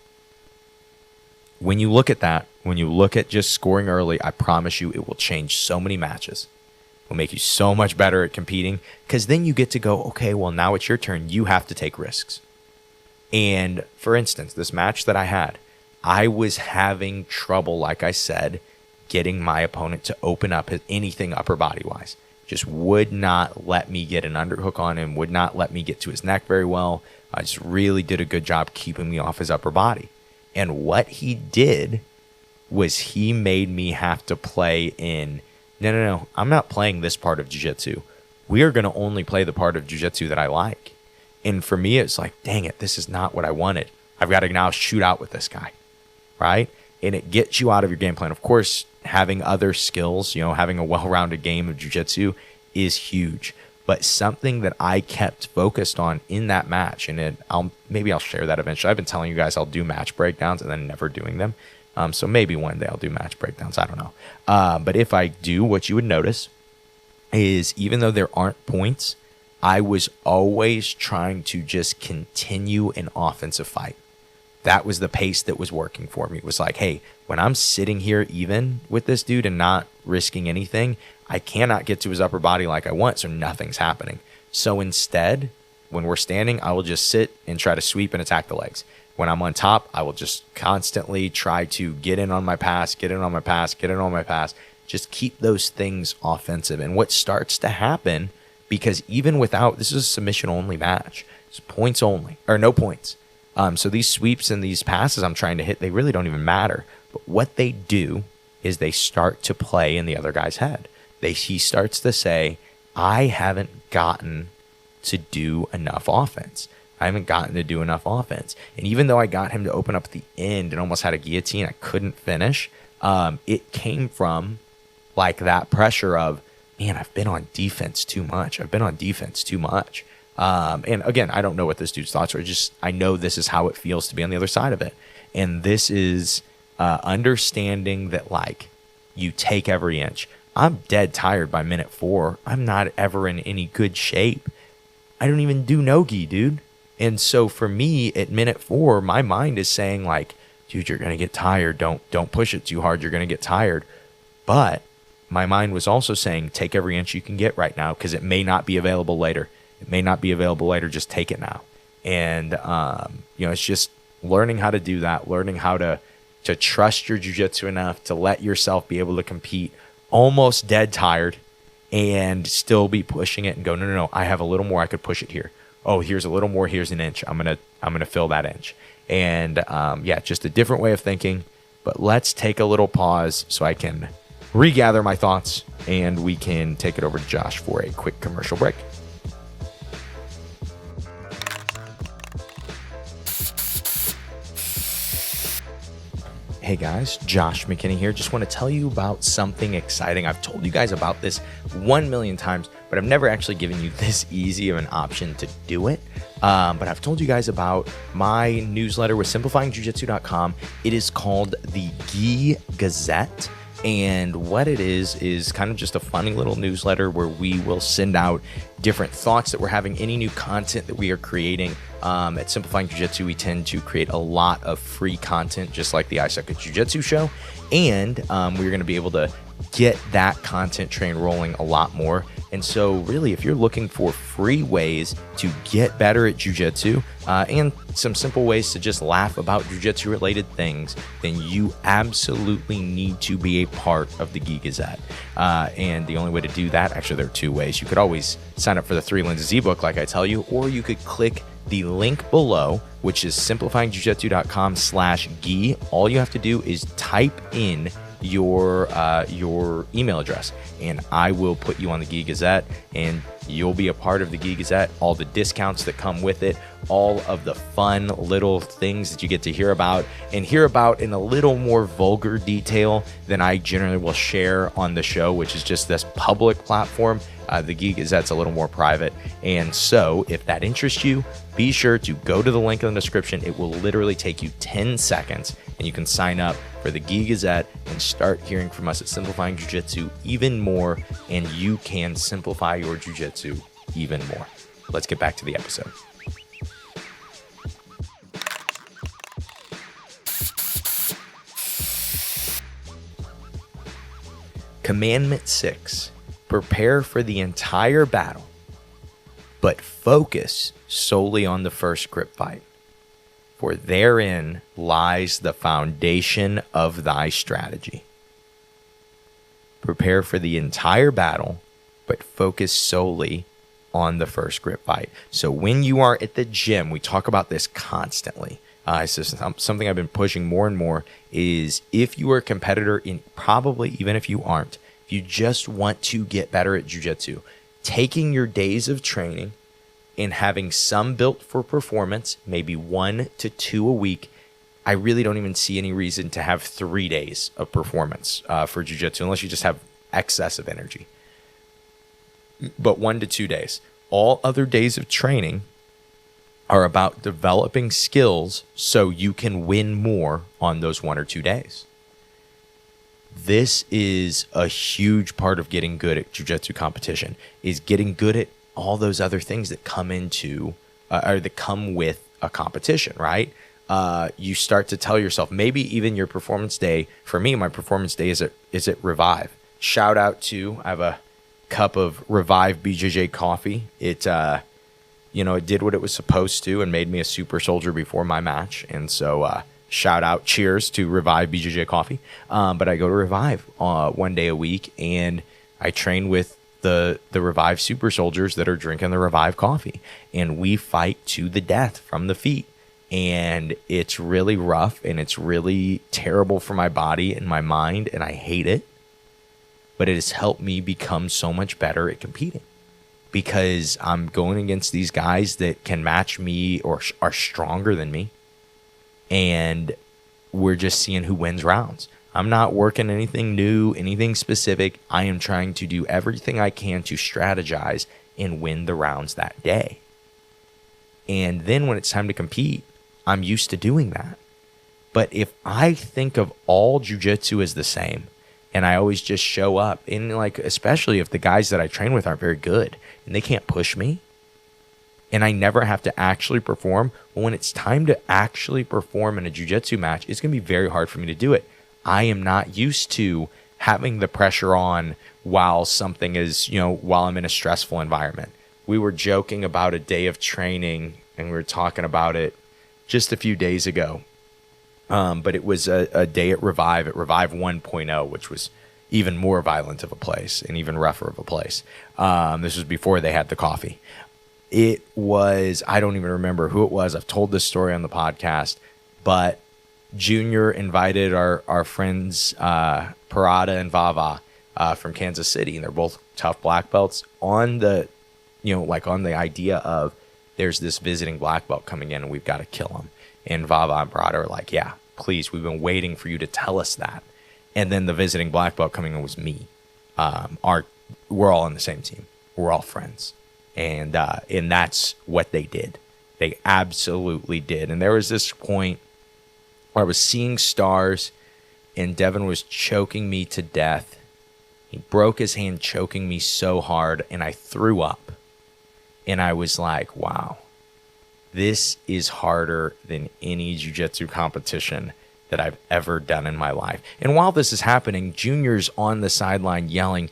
when you look at that, when you look at just scoring early, I promise you it will change so many matches. It will make you so much better at competing because then you get to go, okay, well, now it's your turn. You have to take risks. And for instance, this match that I had, I was having trouble, like I said, getting my opponent to open up anything upper body wise. Just would not let me get an underhook on him, would not let me get to his neck very well. I just really did a good job keeping me off his upper body. And what he did was he made me have to play in, no, I'm not playing this part of jiu-jitsu. We are going to only play the part of jiu-jitsu that I like. And for me, it's like, dang it, this is not what I wanted. I've got to now shoot out with this guy, right? And it gets you out of your game plan. Of course, having other skills, having a well-rounded game of jiu-jitsu is huge. But something that I kept focused on in that match, and maybe I'll share that eventually. I've been telling you guys I'll do match breakdowns and then never doing them. So maybe one day I'll do match breakdowns. I don't know. But if I do, what you would notice is even though there aren't points, I was always trying to just continue an offensive fight. that was the pace that was working for me. It was like, hey, when I'm sitting here even with this dude and not risking anything, I cannot get to his upper body like I want, so nothing's happening. So instead, when we're standing, I will just sit and try to sweep and attack the legs. When I'm on top, I will just constantly try to get in on my pass, get in on my pass, get in on my pass. Just keep those things offensive. And what starts to happen, because even without, this is a submission only match, it's points only, or no points. So these sweeps and these passes I'm trying to hit, they really don't even matter. But what they do is they start to play in the other guy's head. He starts to say, I haven't gotten to do enough offense. I haven't gotten to do enough offense. And even though I got him to open up at the end and almost had a guillotine, I couldn't finish. It came from like that pressure of, man, I've been on defense too much. And again, I don't know what this dude's thoughts are. I know this is how it feels to be on the other side of it. And this is understanding that, like, you take every inch. I'm dead tired by minute 4. I'm not ever in any good shape. I don't even do no-gi, dude. And so for me at minute 4, my mind is saying, like, dude, you're going to get tired. Don't push it too hard. You're going to get tired. But my mind was also saying, take every inch you can get right now, because it may not be available later. Just take it now. And, it's just learning how to do that, learning how to trust your jiu-jitsu enough to let yourself be able to compete almost dead tired and still be pushing it and go, no, I have a little more. I could push it here. Oh, here's a little more. Here's an inch. I'm going to fill that inch. And, just a different way of thinking. But let's take a little pause so I can regather my thoughts, and we can take it over to Josh for a quick commercial break. Hey guys, Josh McKinney here. Just want to tell you about something exciting. I've told you guys about this 1 million times, but I've never actually given you this easy of an option to do it. But I've told you guys about my newsletter with simplifyingjujitsu.com. It is called the Gi Gazette. And what it is kind of just a funny little newsletter where we will send out different thoughts that we're having, any new content that we are creating. At Simplifying Jiu-Jitsu, we tend to create a lot of free content, just like the I Suck at Jiu-Jitsu show. And we're going to be able to get that content train rolling a lot more. And so really, if you're looking for free ways to get better at jiu-jitsu and some simple ways to just laugh about jiu-jitsu related things, then you absolutely need to be a part of the Gi Gazette. And the only way to do that, actually, there are 2 ways. You could always sign up for the 3 Lenses ebook, like I tell you, or you could click the link below, which is simplifyingjujitsu.com/gi. All you have to do is type in your email address, and I will put you on the Gi Gazette, and you'll be a part of the Gi Gazette. All the discounts that come with it, all of the fun little things that you get to hear about in a little more vulgar detail than I generally will share on the show, which is just this public platform. The Gi Gazette's a little more private. And so if that interests you, be sure to go to the link in the description. It will literally take you 10 seconds, and you can sign up for the Gi Gazette and start hearing from us at Simplifying Jiu-Jitsu even more, and you can simplify your jiu-jitsu even more. Let's get back to the episode. Commandment 6. Prepare for the entire battle, but focus solely on the first grip fight, for therein lies the foundation of thy strategy. Prepare for the entire battle, but focus solely on the first grip fight. So when you are at the gym, we talk about this constantly. It's just something I've been pushing more and more is if you are a competitor, probably even if you aren't, if you just want to get better at jiu-jitsu, taking your days of training and having some built for performance, maybe 1 to 2 a week. I really don't even see any reason to have 3 days of performance for jiu-jitsu, unless you just have excess of energy. But 1 to 2 days. All other days of training are about developing skills so you can win more on those 1 or 2 days. This is a huge part of getting good at jiu-jitsu competition, is getting good at all those other things that come into or that come with a competition, right? you start to tell yourself, maybe even your performance day. For me, my performance day is at Revive. Shout out to, I have a cup of Revive BJJ coffee. It it did what it was supposed to and made me a super soldier before my match. And so shout out, cheers to Revive BJJ coffee. But I go to Revive one day a week, and I train with the Revive super soldiers that are drinking the Revive coffee, and we fight to the death from the feet. And it's really rough, and it's really terrible for my body and my mind, and I hate it. But it has helped me become so much better at competing, because I'm going against these guys that can match me or are stronger than me. And we're just seeing who wins rounds. I'm not working anything new, anything specific. I am trying to do everything I can to strategize and win the rounds that day. And then when it's time to compete, I'm used to doing that. But if I think of all jiu-jitsu as the same, and I always just show up, and like, especially if the guys that I train with aren't very good and they can't push me, and I never have to actually perform, well, when it's time to actually perform in a jiu-jitsu match, it's going to be very hard for me to do it. I am not used to having the pressure on while something is, while I'm in a stressful environment. We were joking about a day of training, and we were talking about it just a few days ago. But it was a day at Revive 1.0, which was even more violent of a place and even rougher of a place. This was before they had the coffee. It was, I don't even remember who it was. I've told this story on the podcast, but Junior invited our friends Parada and Vava from Kansas City, and they're both tough black belts, on the on the idea of, there's this visiting black belt coming in and we've got to kill him. And Vava and Parada are like, yeah, please, we've been waiting for you to tell us that. And then the visiting black belt coming in was me. We're all on the same team. We're all friends. And that's what they did. They absolutely did. And there was this point where I was seeing stars, and Devin was choking me to death. He broke his hand choking me so hard, and I threw up. And I was like, wow, this is harder than any jiu-jitsu competition that I've ever done in my life. And while this is happening, Junior's on the sideline yelling,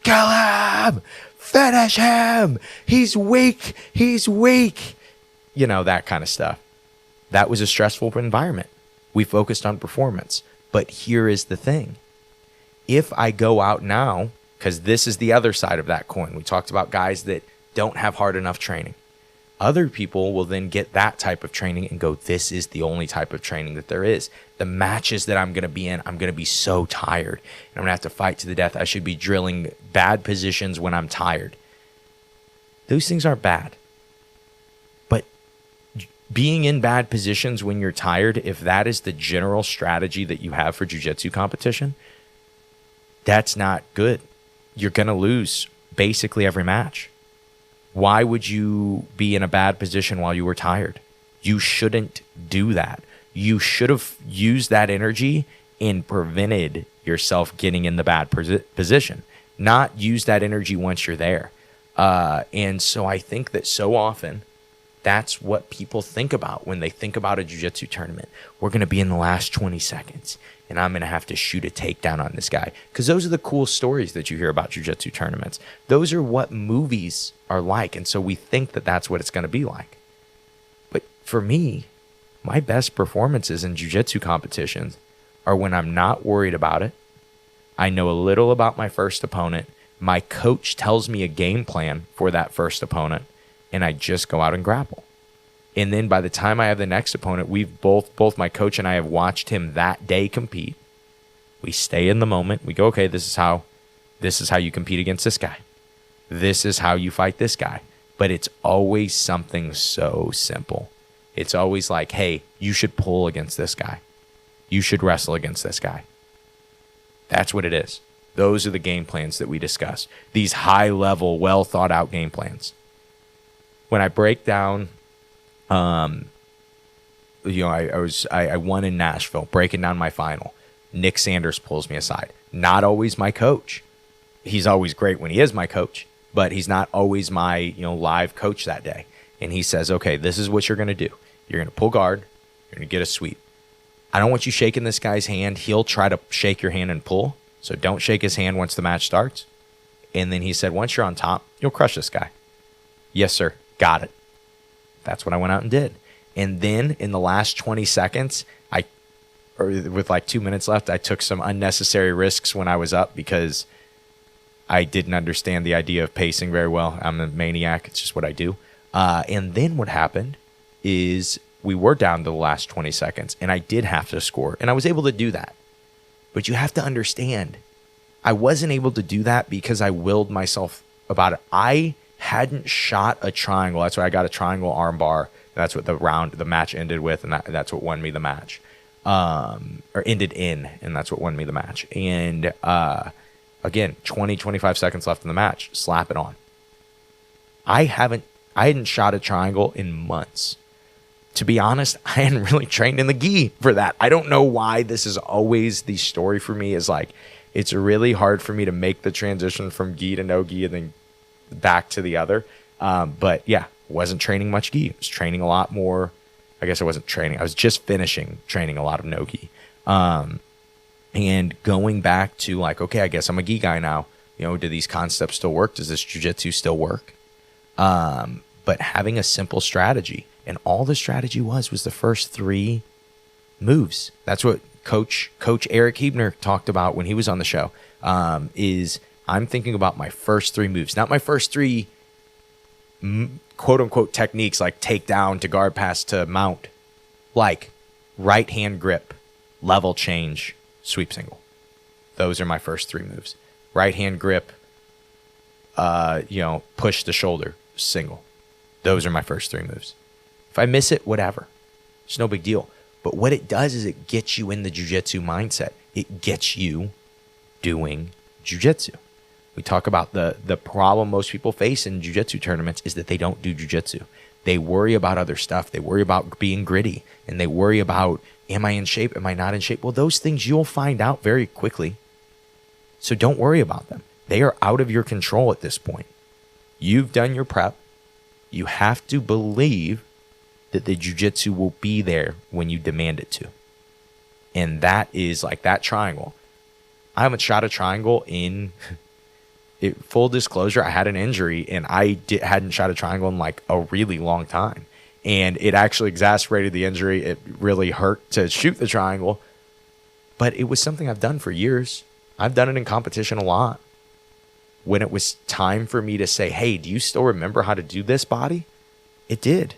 kill him! Finish him! He's weak! He's weak! That kind of stuff. That was a stressful environment. We focused on performance. But here is the thing. If I go out now, because this is the other side of that coin. We talked about guys that don't have hard enough training. Other people will then get that type of training and go, this is the only type of training that there is. The matches that I'm going to be in, I'm going to be so tired, and I'm going to have to fight to the death. I should be drilling bad positions when I'm tired. Those things aren't bad. But being in bad positions when you're tired, if that is the general strategy that you have for jiu-jitsu competition, that's not good. You're going to lose basically every match. Why would you be in a bad position while you were tired? You shouldn't do that. You should have used that energy and prevented yourself getting in the bad position, not use that energy once you're there. And so I think that so often that's what people think about when they think about a jiu-jitsu tournament. We're going to be in the last 20 seconds, and I'm going to have to shoot a takedown on this guy. Because those are the cool stories that you hear about jiu-jitsu tournaments. Those are what movies are like, and so we think that that's what it's going to be like. But for me, my best performances in jiu-jitsu competitions are when I'm not worried about it. I know a little about my first opponent. My coach tells me a game plan for that first opponent, and I just go out and grapple. And then by the time I have the next opponent, we've both my coach and I have watched him that day compete. We stay in the moment. We go, okay, this is how you compete against this guy. This is how you fight this guy. But it's always something so simple. It's always like, hey, you should pull against this guy. You should wrestle against this guy. That's what it is. Those are the game plans that we discuss. These high-level, well-thought-out game plans. When I break down, I won in Nashville, breaking down my final. Nick Sanders pulls me aside. Not always my coach. He's always great when he is my coach, but he's not always my live coach that day. And he says, okay, this is what you're going to do. You're going to pull guard. You're going to get a sweep. I don't want you shaking this guy's hand. He'll try to shake your hand and pull. So don't shake his hand once the match starts. And then he said, once you're on top, you'll crush this guy. Yes, sir. Got it. That's what I went out and did. And then in the last 20 seconds, with like 2 minutes left, I took some unnecessary risks when I was up because I didn't understand the idea of pacing very well. I'm a maniac. It's just what I do. And then what happened is we were down to the last 20 seconds, and I did have to score, and I was able to do that. But you have to understand, I wasn't able to do that because I willed myself about it. I hadn't shot a triangle. That's why I got a triangle arm bar. That's what the match ended with, and that's what won me the match. Or ended in, and that's what won me the match. And again, 25 seconds left in the match. Slap it on. I hadn't shot a triangle in months. To be honest, I hadn't really trained in the gi for that. I don't know why this is always the story for me, is like, it's really hard for me to make the transition from gi to no gi and then back to the other. But yeah, wasn't training much gi. I was training a lot more. I guess I wasn't training. I was just finishing training a lot of no gi. And going back to like, okay, I guess I'm a gi guy now. You know, do these concepts still work? Does this jiu-jitsu still work? But having a simple strategy. And all the strategy was the first 3 moves. That's what Coach Eric Hebner talked about when he was on the show. Is I'm thinking about my first 3 moves, not my first 3 quote unquote techniques like takedown to guard pass to mount, like right hand grip, level change, sweep single. Those are my first 3 moves. Right hand grip, push the shoulder, single. Those are my first 3 moves. If I miss it, whatever. It's no big deal. But what it does is it gets you in the jiu-jitsu mindset. It gets you doing jiu-jitsu. We talk about the problem most people face in jiu-jitsu tournaments is that they don't do jiu-jitsu. They worry about other stuff. They worry about being gritty. And they worry about, am I in shape? Am I not in shape? Well, those things you'll find out very quickly. So don't worry about them. They are out of your control at this point. You've done your prep. You have to believe that the jiu-jitsu will be there when you demand it to. And that is like that triangle. I haven't shot a triangle in... full disclosure, I had an injury, and I hadn't shot a triangle in like a really long time. And it actually exacerbated the injury. It really hurt to shoot the triangle. But it was something I've done for years. I've done it in competition a lot. When it was time for me to say, hey, do you still remember how to do this, body? It did.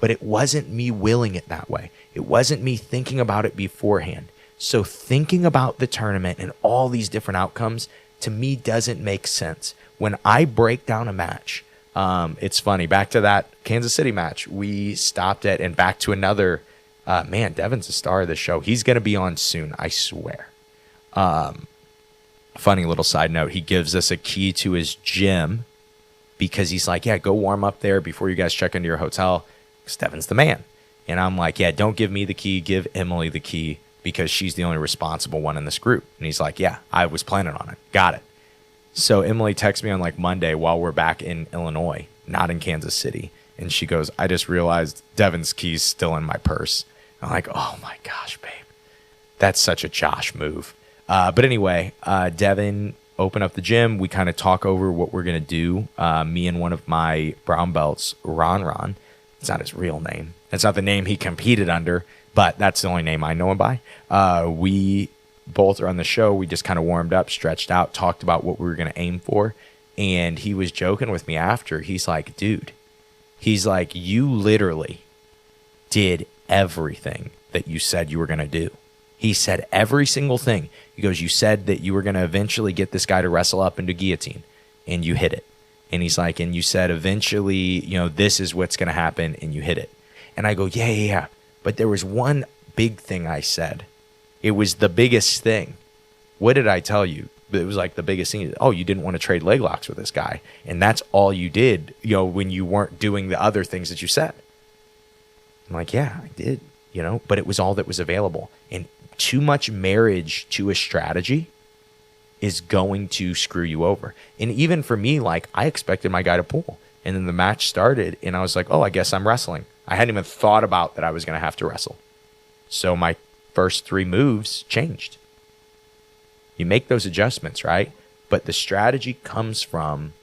But it wasn't me willing it that way. It wasn't me thinking about it beforehand. So thinking about the tournament and all these different outcomes, to me, doesn't make sense. When I break down a match, it's funny. Back to that Kansas City match, we stopped at, and back to another, Devin's a star of the show. He's going to be on soon, I swear. Funny little side note, he gives us a key to his gym because he's like, yeah, go warm up there before you guys check into your hotel. Devin's the man. And I'm like, yeah, don't give me the key, give Emily the key because she's the only responsible one in this group. And he's like, yeah, I was planning on it. Got it. So Emily texts me on like Monday while we're back in Illinois, not in Kansas City. And she goes, I just realized Devin's key's still in my purse. I'm like, oh my gosh, babe. That's such a Josh move. But anyway, Devin opened up the gym. We kind of talk over what we're going to do. Me and one of my brown belts, Ron. It's not his real name. It's not the name he competed under, but that's the only name I know him by. We both are on the show. We just kind of warmed up, stretched out, talked about what we were going to aim for. And he was joking with me after. He's like, dude, you literally did everything that you said you were going to do. He said every single thing. He goes, you said that you were going to eventually get this guy to wrestle up into guillotine, and you hit it. And he's like, and you said eventually, this is what's going to happen, and you hit it. And I go, yeah. But there was one big thing I said. It was the biggest thing. What did I tell you? It was like the biggest thing. Oh, you didn't want to trade leg locks with this guy. And that's all you did, when you weren't doing the other things that you said. I'm like, yeah, I did, but it was all that was available. And too much marriage to a strategy is going to screw you over. And even for me, like, I expected my guy to pull. And then the match started, and I was like, oh, I guess I'm wrestling. I hadn't even thought about that I was going to have to wrestle. So my first 3 moves changed. You make those adjustments, right? But the strategy comes from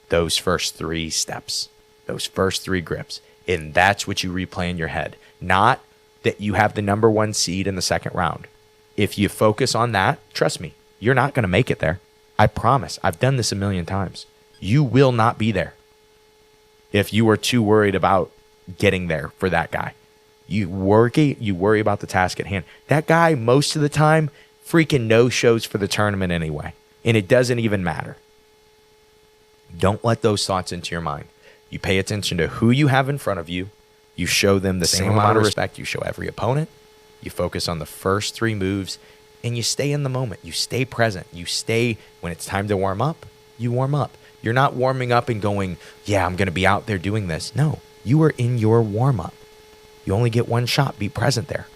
those first 3 steps, those first 3 grips. And that's what you replay in your head. Not that you have the number 1 seed in the second round. If you focus on that, trust me, you're not going to make it there. I promise. I've done this a million times. You will not be there if you are too worried about getting there for that guy. You worry about the task at hand. That guy, most of the time, freaking no-shows for the tournament anyway. And it doesn't even matter. Don't let those thoughts into your mind. You pay attention to who you have in front of you. You show them the same amount of respect you show every opponent. You focus on the first 3 moves, and you stay in the moment. You stay present. You stay, when it's time to warm up, you warm up. You're not warming up and going, yeah, I'm going to be out there doing this. No, you are in your warm-up. You only get 1 shot. Be present there.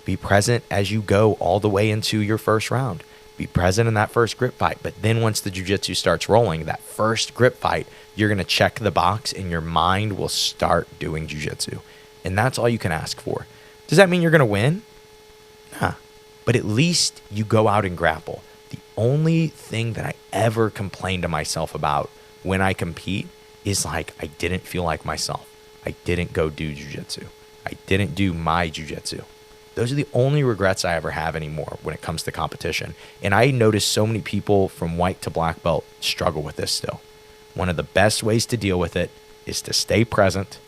Be present as you go all the way into your first round. Be present in that first grip fight. But then once the jiu-jitsu starts rolling, that first grip fight, you're going to check the box and your mind will start doing jiu-jitsu. And that's all you can ask for. Does that mean you're going to win? Nah. But at least you go out and grapple. The only thing that I ever complain to myself about when I compete is like I didn't feel like myself. I didn't go do jiu-jitsu. I didn't do my jiu-jitsu. Those are the only regrets I ever have anymore when it comes to competition. And I notice so many people from white to black belt struggle with this still. One of the best ways to deal with it is to stay present,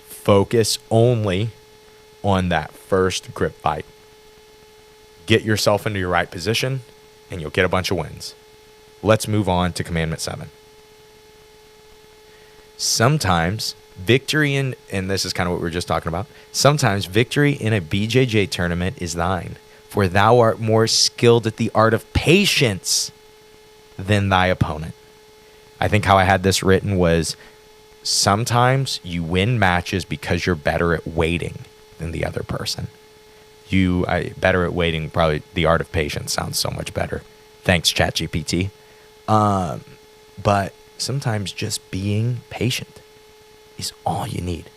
focus only on that first grip fight. Get yourself into your right position, and you'll get a bunch of wins. Let's move on to Commandment 7. Sometimes victory and this is kind of what we were just talking about. Sometimes victory in a BJJ tournament is thine, for thou art more skilled at the art of patience than thy opponent. I think how I had this written was, sometimes you win matches because you're better at waiting than the other person. Better at waiting, probably the art of patience sounds so much better. Thanks, ChatGPT. But sometimes just being patient is all you need.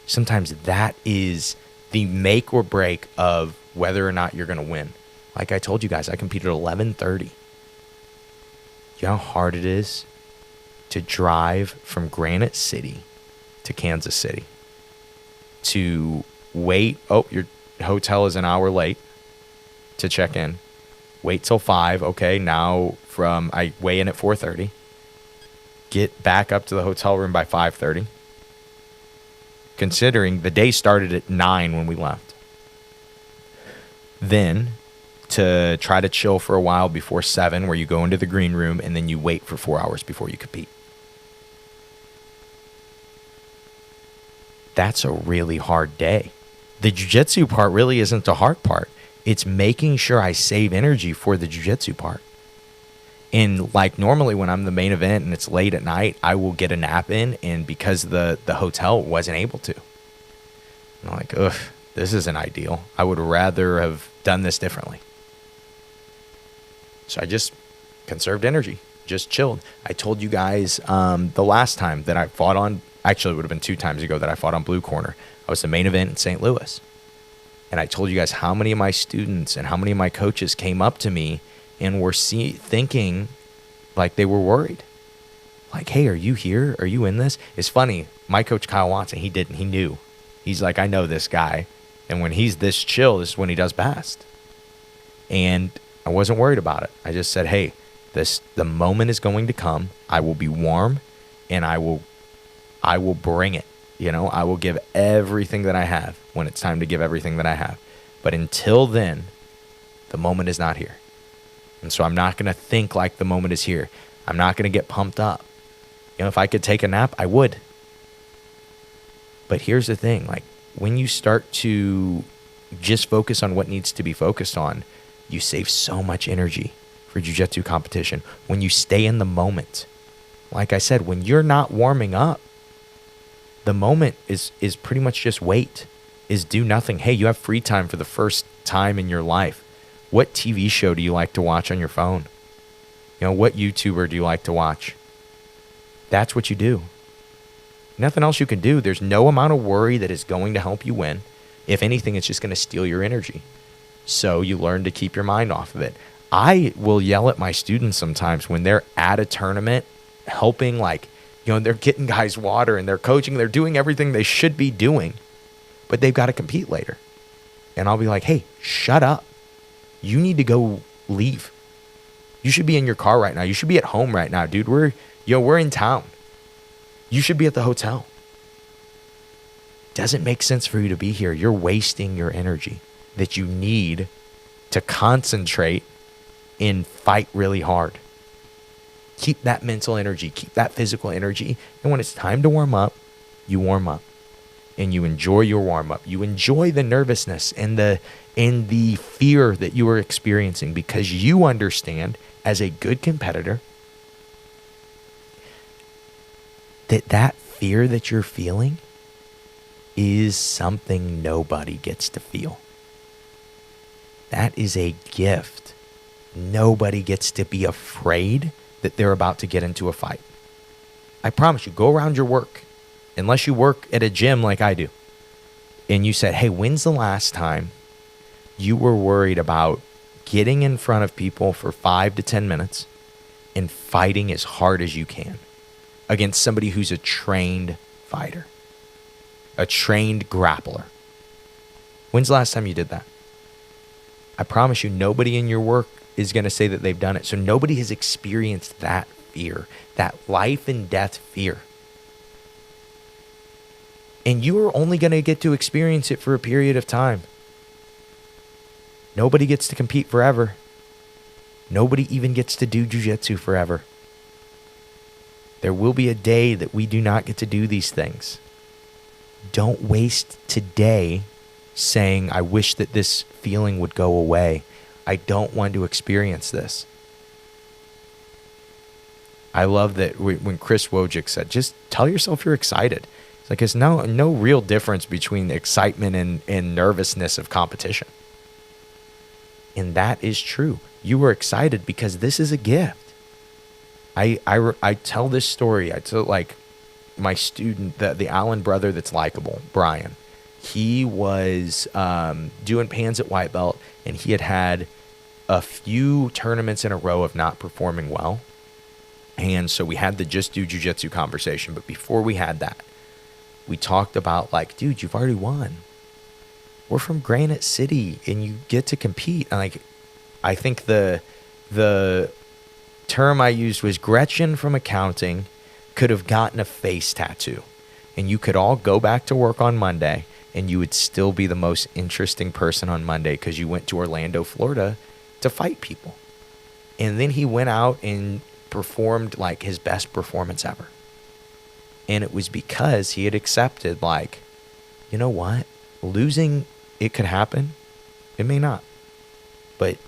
Sometimes that is the make or break of whether or not you're going to win. Like I told you guys, I competed at 11:30. You know how hard it is to drive from Granite City to Kansas City, to wait. Oh, your hotel is an hour late to check in. Wait till 5. Okay, now I weigh in at 4:30. Get back up to the hotel room by 5:30. Considering the day started at 9 when we left. Then to try to chill for a while before 7, where you go into the green room and then you wait for 4 hours before you compete. That's a really hard day. The jiu-jitsu part really isn't the hard part. It's making sure I save energy for the jiu-jitsu part. And like normally when I'm the main event and it's late at night, I will get a nap in, and because the hotel wasn't able to. I'm like, ugh, this isn't ideal. I would rather have done this differently. So I just conserved energy, just chilled. I told you guys the last time that I fought on, actually it would have been 2 times ago that I fought on Blue Corner. I was the main event in St. Louis. And I told you guys how many of my students and how many of my coaches came up to me and were thinking like they were worried. Like, hey, are you here? Are you in this? It's funny. My coach, Kyle Watson, he didn't. He knew. He's like, I know this guy. And when he's this chill, this is when he does best. And I wasn't worried about it. I just said, hey, the moment is going to come. I will be warm, and I will bring it. You know, I will give everything that I have when it's time to give everything that I have. But until then, the moment is not here. And so I'm not going to think like the moment is here. I'm not going to get pumped up. You know, if I could take a nap, I would. But here's the thing. Like, when you start to just focus on what needs to be focused on, you save so much energy for jiu-jitsu competition. When you stay in the moment. Like I said, when you're not warming up, the moment is pretty much just wait, is do nothing. Hey, you have free time for the first time in your life. What TV show do you like to watch on your phone? You know, what YouTuber do you like to watch? That's what you do. Nothing else you can do. There's no amount of worry that is going to help you win. If anything, it's just going to steal your energy. So you learn to keep your mind off of it. I will yell at my students sometimes when they're at a tournament, helping, like, you know, they're getting guys water and they're coaching, they're doing everything they should be doing, but they've got to compete later. And I'll be like, hey, shut up. You need to go leave. You should be in your car right now. You should be at home right now, dude. We're in town. You should be at the hotel. Doesn't make sense for you to be here. You're wasting your energy that you need to concentrate and fight really hard. Keep that mental energy, keep that physical energy. And when it's time to warm up, you warm up and you enjoy your warm up. You enjoy the nervousness and the fear that you are experiencing, because you understand as a good competitor that fear that you're feeling is something nobody gets to feel. That is a gift. Nobody gets to be afraid that they're about to get into a fight. I promise you, go around your work, unless you work at a gym like I do, and you said, hey, when's the last time you were worried about getting in front of people for 5 to 10 minutes and fighting as hard as you can against somebody who's a trained fighter, a trained grappler? When's the last time you did that? I promise you, nobody in your work is going to say that they've done it. So nobody has experienced that fear, that life and death fear. And you are only going to get to experience it for a period of time. Nobody gets to compete forever. Nobody even gets to do Jiu Jitsu forever. There will be a day that we do not get to do these things. Don't waste today saying, I wish that this feeling would go away. I don't want to experience this. I love that when Chris Wojcik said, just tell yourself you're excited. It's like, there's no real difference between excitement and nervousness of competition. And that is true. You were excited because this is a gift. I tell this story. I tell, like, my student, the Allen brother that's likable, Brian. He was doing pans at white belt, and he had a few tournaments in a row of not performing well. And so we had the just do jiu-jitsu conversation. But before we had that, we talked about, like, dude, you've already won. We're from Granite City, and you get to compete. And, like, I think the term I used was Gretchen from accounting could have gotten a face tattoo, and you could all go back to work on Monday, and you would still be the most interesting person on Monday because you went to Orlando, Florida to fight people. And then he went out and performed like his best performance ever. And it was because he had accepted, like, you know what? Losing, it could happen. It may not. But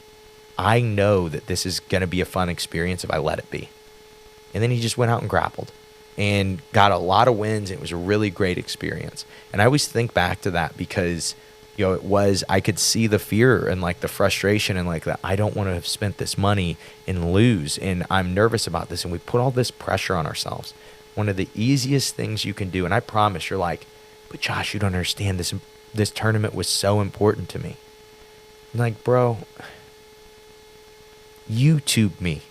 I know that this is going to be a fun experience if I let it be. And then he just went out and grappled and got a lot of wins. It was a really great experience. And I always think back to that because, you know, I could see the fear and, like, the frustration and, like, that I don't want to have spent this money and lose, and I'm nervous about this. And we put all this pressure on ourselves. One of the easiest things you can do, and I promise you're like, but Josh, you don't understand, this tournament was so important to me. I'm like, bro, YouTube me.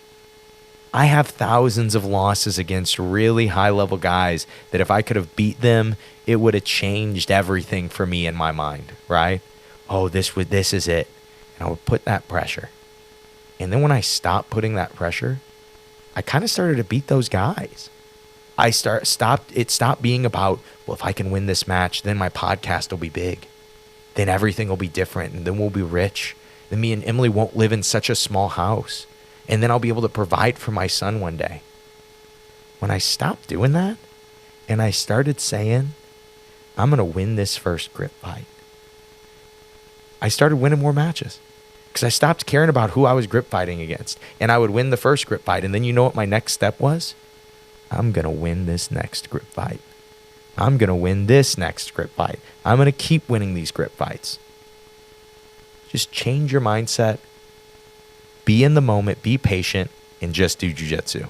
I have thousands of losses against really high-level guys that if I could have beat them, it would have changed everything for me in my mind, right? Oh, this is it. And I would put that pressure. And then when I stopped putting that pressure, I kind of started to beat those guys. It stopped being about, well, if I can win this match, then my podcast will be big. Then everything will be different, and then we'll be rich. Then me and Emily won't live in such a small house. And then I'll be able to provide for my son one day. When I stopped doing that, and I started saying, I'm going to win this first grip fight, I started winning more matches. Because I stopped caring about who I was grip fighting against. And I would win the first grip fight. And then you know what my next step was? I'm going to win this next grip fight. I'm going to win this next grip fight. I'm going to keep winning these grip fights. Just change your mindset. Be in the moment, be patient, and just do jiu-jitsu.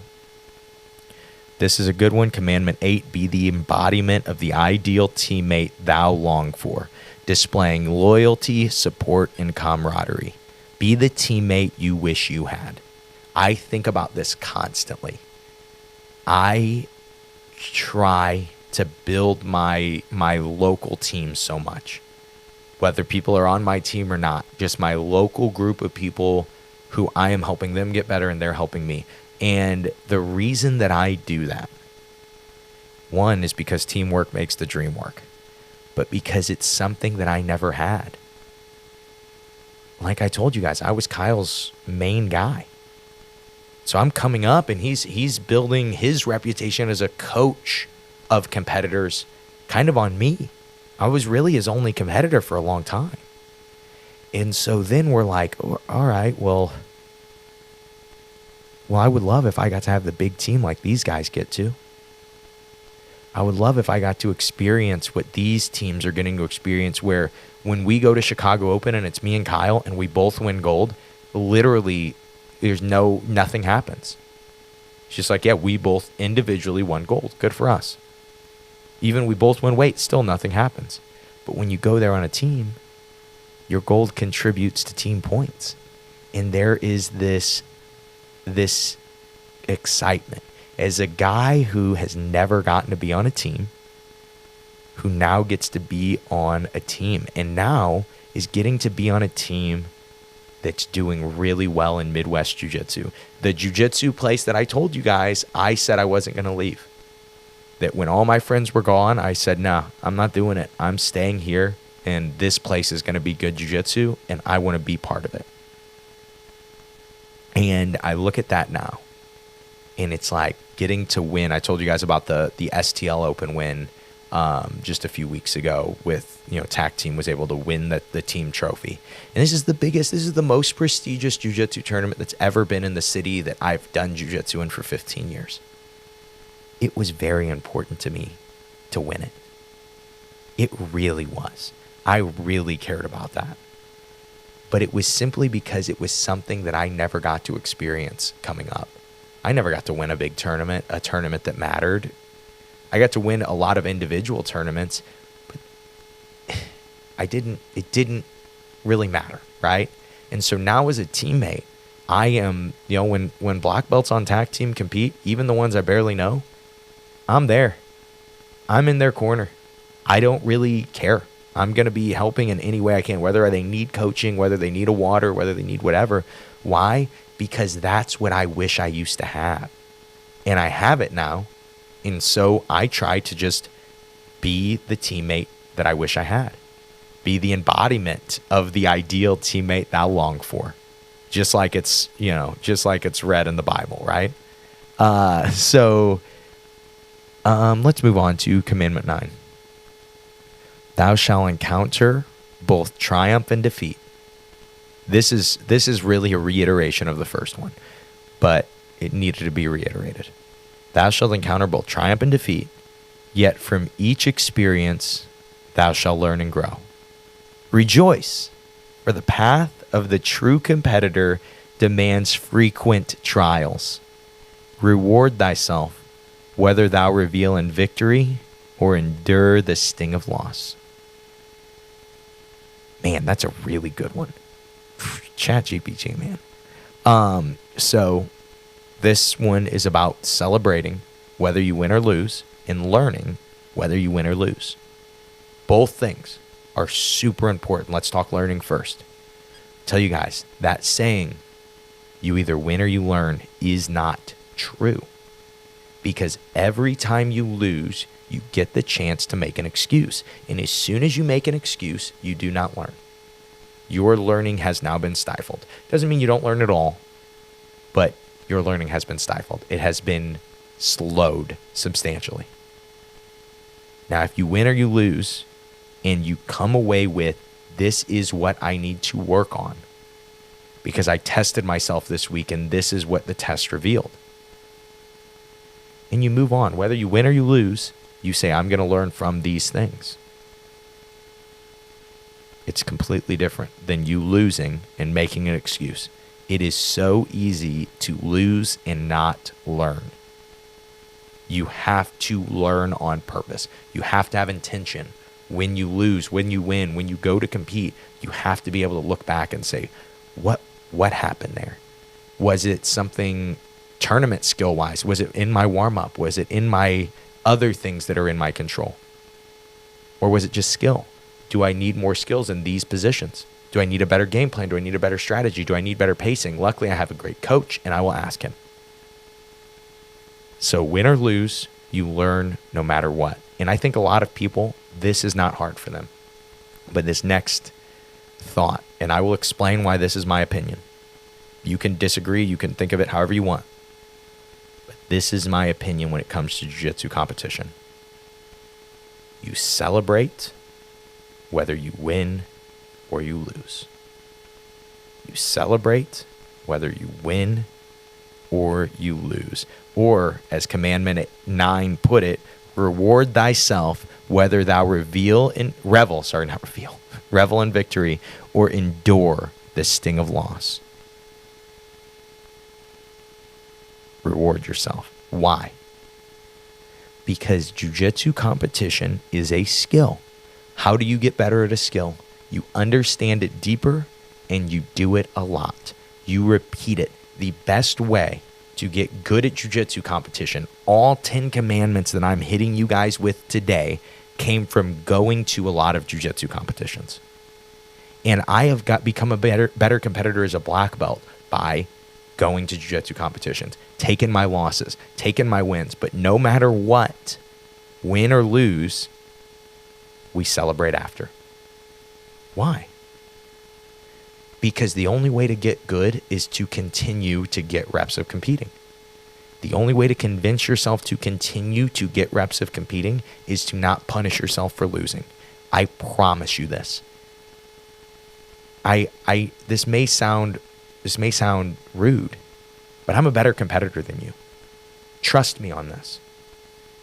This is a good one. Commandment 8, be the embodiment of the ideal teammate thou long for, displaying loyalty, support, and camaraderie. Be the teammate you wish you had. I think about this constantly. I try to build my local team so much, whether people are on my team or not, just my local group of people who I am helping them get better and they're helping me. And the reason that I do that, one, is because teamwork makes the dream work, but because it's something that I never had. Like I told you guys, I was Kyle's main guy. So I'm coming up and he's building his reputation as a coach of competitors kind of on me. I was really his only competitor for a long time. And so then we're like, all right, well, I would love if I got to have the big team like these guys get to. I would love if I got to experience what these teams are getting to experience, where when we go to Chicago Open and it's me and Kyle and we both win gold, literally nothing happens. It's just like, yeah, we both individually won gold. Good for us. Even we both win weight, still nothing happens. But when you go there on a team, your gold contributes to team points. And there is this excitement. As a guy who has never gotten to be on a team, who now gets to be on a team, and now is getting to be on a team that's doing really well in Midwest Jiu Jitsu. The Jiu Jitsu place that I told you guys, I said I wasn't going to leave. That when all my friends were gone, I said, nah, I'm not doing it. I'm staying here, and this place is going to be good Jiu Jitsu, and I want to be part of it. And I look at that now, and it's like getting to win. I told you guys about the STL Open win just a few weeks ago with, TAC team was able to win the team trophy. And this is the most prestigious jiu-jitsu tournament that's ever been in the city that I've done jiu-jitsu in for 15 years. It was very important to me to win it. It really was. I really cared about that. But it was simply because it was something that I never got to experience coming up. I never got to win a big tournament, a tournament that mattered. I got to win a lot of individual tournaments, but it didn't really matter, right? And so now as a teammate, I am, when black belts on TAC team compete, even the ones I barely know, I'm there. I'm in their corner. I don't really care. I'm going to be helping in any way I can, whether they need coaching, whether they need a water, whether they need whatever. Why? Because that's what I wish I used to have. And I have it now. And so I try to just be the teammate that I wish I had. Be the embodiment of the ideal teammate thou long for. Just like it's read in the Bible, right? Let's move on to Commandment 9. Thou shalt encounter both triumph and defeat. This is really a reiteration of the first one, but it needed to be reiterated. Thou shalt encounter both triumph and defeat, yet from each experience thou shalt learn and grow. Rejoice, for the path of the true competitor demands frequent trials. Reward thyself, whether thou reveal in victory or endure the sting of loss. Man, that's a really good one. ChatGPT, man. So this one is about celebrating whether you win or lose and learning whether you win or lose. Both things are super important. Let's talk learning first. Tell you guys, that saying, you either win or you learn, is not true. Because every time you lose, you get the chance to make an excuse. And as soon as you make an excuse, you do not learn. Your learning has now been stifled. Doesn't mean you don't learn at all, but your learning has been stifled. It has been slowed substantially. Now, if you win or you lose, and you come away with, this is what I need to work on, because I tested myself this week, and this is what the test revealed. And you move on. Whether you win or you lose, you say, I'm going to learn from these things. It's completely different than you losing and making an excuse. It is so easy to lose and not learn. You have to learn on purpose. You have to have intention. When you lose, when you win, when you go to compete, you have to be able to look back and say, what happened there? Was it something tournament skill wise? Was it in my warm up? Was it in my other things that are in my control? Or was it just skill? Do I need more skills in these positions? Do I need a better game plan? Do I need a better strategy? Do I need better pacing? Luckily, I have a great coach, and I will ask him. So win or lose, you learn no matter what. And I think a lot of people, this is not hard for them. But this next thought, and I will explain why this is my opinion. You can disagree. You can think of it however you want. But this is my opinion when it comes to jiu-jitsu competition. You celebrate whether you win or you lose. You celebrate whether you win or you lose. Or, as Commandment 9 put it, reward thyself whether thou revel in victory or endure the sting of loss. Reward yourself. Why? Because jiu-jitsu competition is a skill. How do you get better at a skill? You understand it deeper and you do it a lot. You repeat it. The best way to get good at jiu-jitsu competition, all 10 commandments that I'm hitting you guys with today came from going to a lot of jiu-jitsu competitions. And I have become a better competitor as a black belt by going to jiu-jitsu competitions, taking my losses, taking my wins. But no matter what, win or lose, we celebrate after. Why? Because the only way to get good is to continue to get reps of competing. The only way to convince yourself to continue to get reps of competing is to not punish yourself for losing. I promise you this. This may sound rude, but I'm a better competitor than you. Trust me on this.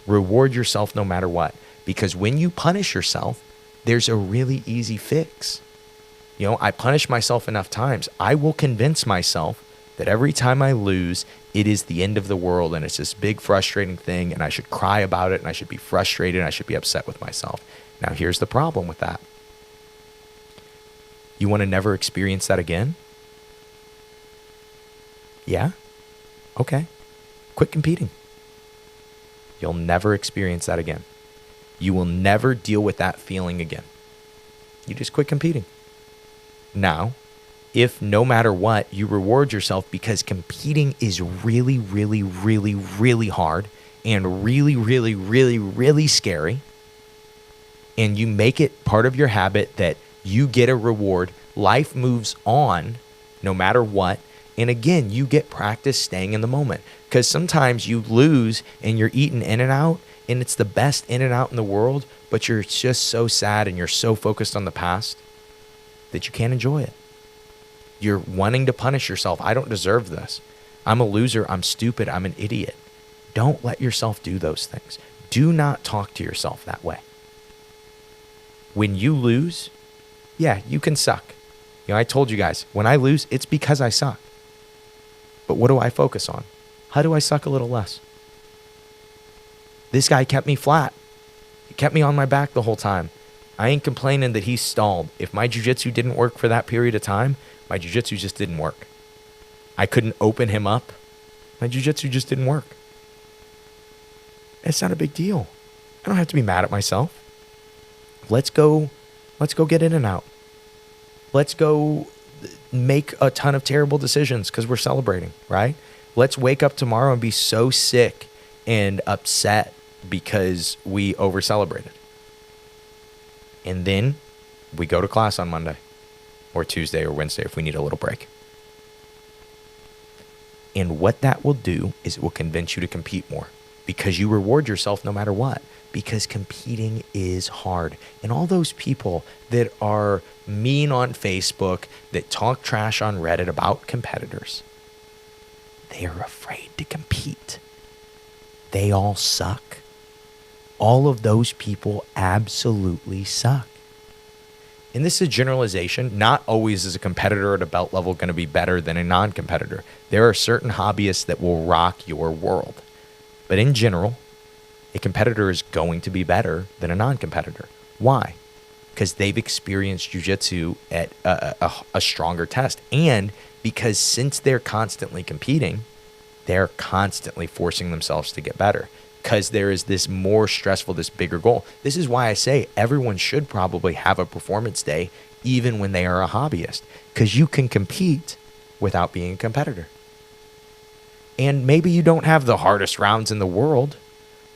Reward yourself no matter what, because when you punish yourself, there's a really easy fix. You know, I punish myself enough times. I will convince myself that every time I lose, it is the end of the world and it's this big frustrating thing and I should cry about it and I should be frustrated and I should be upset with myself. Now, here's the problem with that. You want to never experience that again? Yeah? Okay. Quit competing. You'll never experience that again. You will never deal with that feeling again. You just quit competing. Now, if no matter what, you reward yourself because competing is really, really, really, really hard and really, really, really, really scary, and you make it part of your habit that you get a reward, life moves on no matter what. And again, you get practice staying in the moment, because sometimes you lose and you're eating In-N-Out and it's the best In-N-Out in the world, but you're just so sad and you're so focused on the past that you can't enjoy it. You're wanting to punish yourself. I don't deserve this. I'm a loser. I'm stupid. I'm an idiot. Don't let yourself do those things. Do not talk to yourself that way. When you lose, yeah, you can suck. You know, I told you guys, when I lose, it's because I suck. But what do I focus on? How do I suck a little less? This guy kept me flat. He kept me on my back the whole time. I ain't complaining that he stalled. If my jiu-jitsu didn't work for that period of time, my jiu-jitsu just didn't work. I couldn't open him up. My jiu-jitsu just didn't work. It's not a big deal. I don't have to be mad at myself. Let's go get In-N-Out. Let's go make a ton of terrible decisions because we're celebrating, right? Let's wake up tomorrow and be so sick and upset because we over-celebrated. And then we go to class on Monday or Tuesday or Wednesday if we need a little break. And what that will do is it will convince you to compete more, because you reward yourself no matter what, because competing is hard. And all those people that are mean on Facebook, that talk trash on Reddit about competitors, they are afraid to compete. They all suck. All of those people absolutely suck. And this is a generalization. Not always is a competitor at a belt level going to be better than a non-competitor. There are certain hobbyists that will rock your world. But in general, A competitor is going to be better than a non-competitor. Why? Because they've experienced jiu-jitsu at a stronger test. And because since they're constantly competing, they're constantly forcing themselves to get better. Because there is this more stressful, this bigger goal. This is why I say everyone should probably have a performance day, even when they are a hobbyist. Because you can compete without being a competitor. And maybe you don't have the hardest rounds in the world,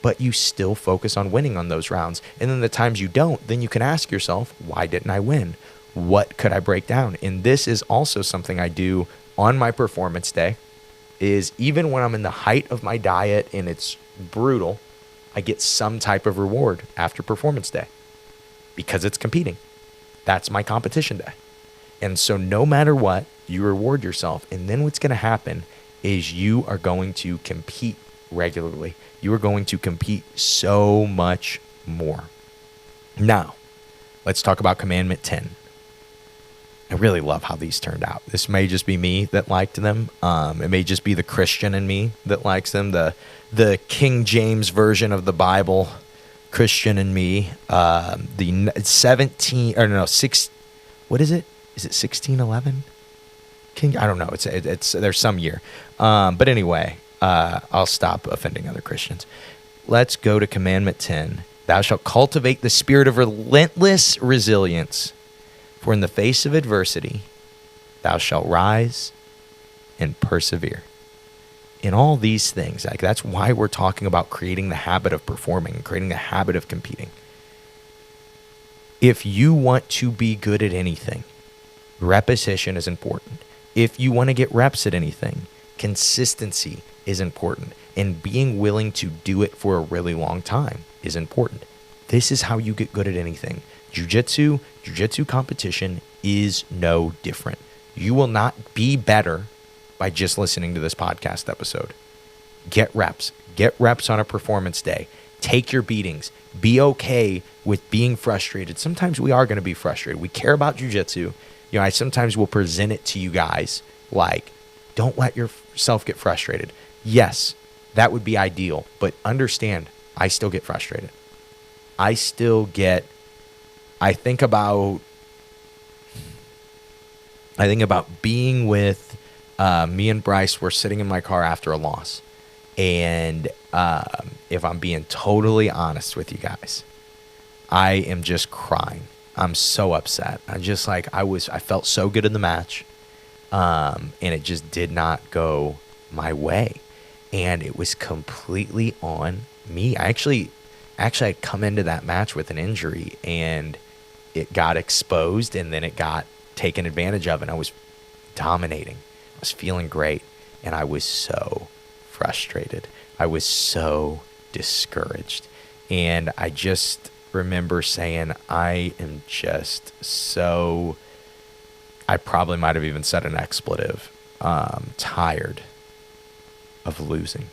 but you still focus on winning on those rounds. And then the times you don't, then you can ask yourself, why didn't I win? What could I break down? And this is also something I do on my performance day, is even when I'm in the height of my diet and it's brutal, I get some type of reward after performance day because it's competing. That's my competition day. And so no matter what, you reward yourself. And then what's going to happen is you are going to compete regularly. You are going to compete so much more. Now, let's talk about Commandment 10. I really love how these turned out. This may just be me that liked them. It may just be the Christian in me that likes them. The King James version of the Bible, Christian in me. The 6. What is it? Is it 1611? I don't know. It's there's some year. But anyway, I'll stop offending other Christians. Let's go to Commandment 10. Thou shalt cultivate the spirit of relentless resilience. For in the face of adversity, thou shalt rise and persevere. In all these things, like that's why we're talking about creating the habit of performing, creating the habit of competing. If you want to be good at anything, repetition is important. If you want to get reps at anything, consistency is important. And being willing to do it for a really long time is important. This is how you get good at anything. Jiu-jitsu competition is no different. You will not be better by just listening to this podcast episode. Get reps. Get reps on a performance day. Take your beatings. Be okay with being frustrated. Sometimes we are going to be frustrated. We care about jiu-jitsu. I sometimes will present it to you guys like, don't let yourself get frustrated. Yes, that would be ideal, but understand, I still get frustrated. I think about being with me and Bryce. We're sitting in my car after a loss. And if I'm being totally honest with you guys, I am just crying. I'm so upset. I felt so good in the match. And it just did not go my way. And it was completely on me. Actually, I'd come into that match with an injury and it got exposed and then it got taken advantage of and I was dominating. I was feeling great and I was so frustrated. I was so discouraged. And I just remember saying, I probably might have even said an expletive, tired of losing.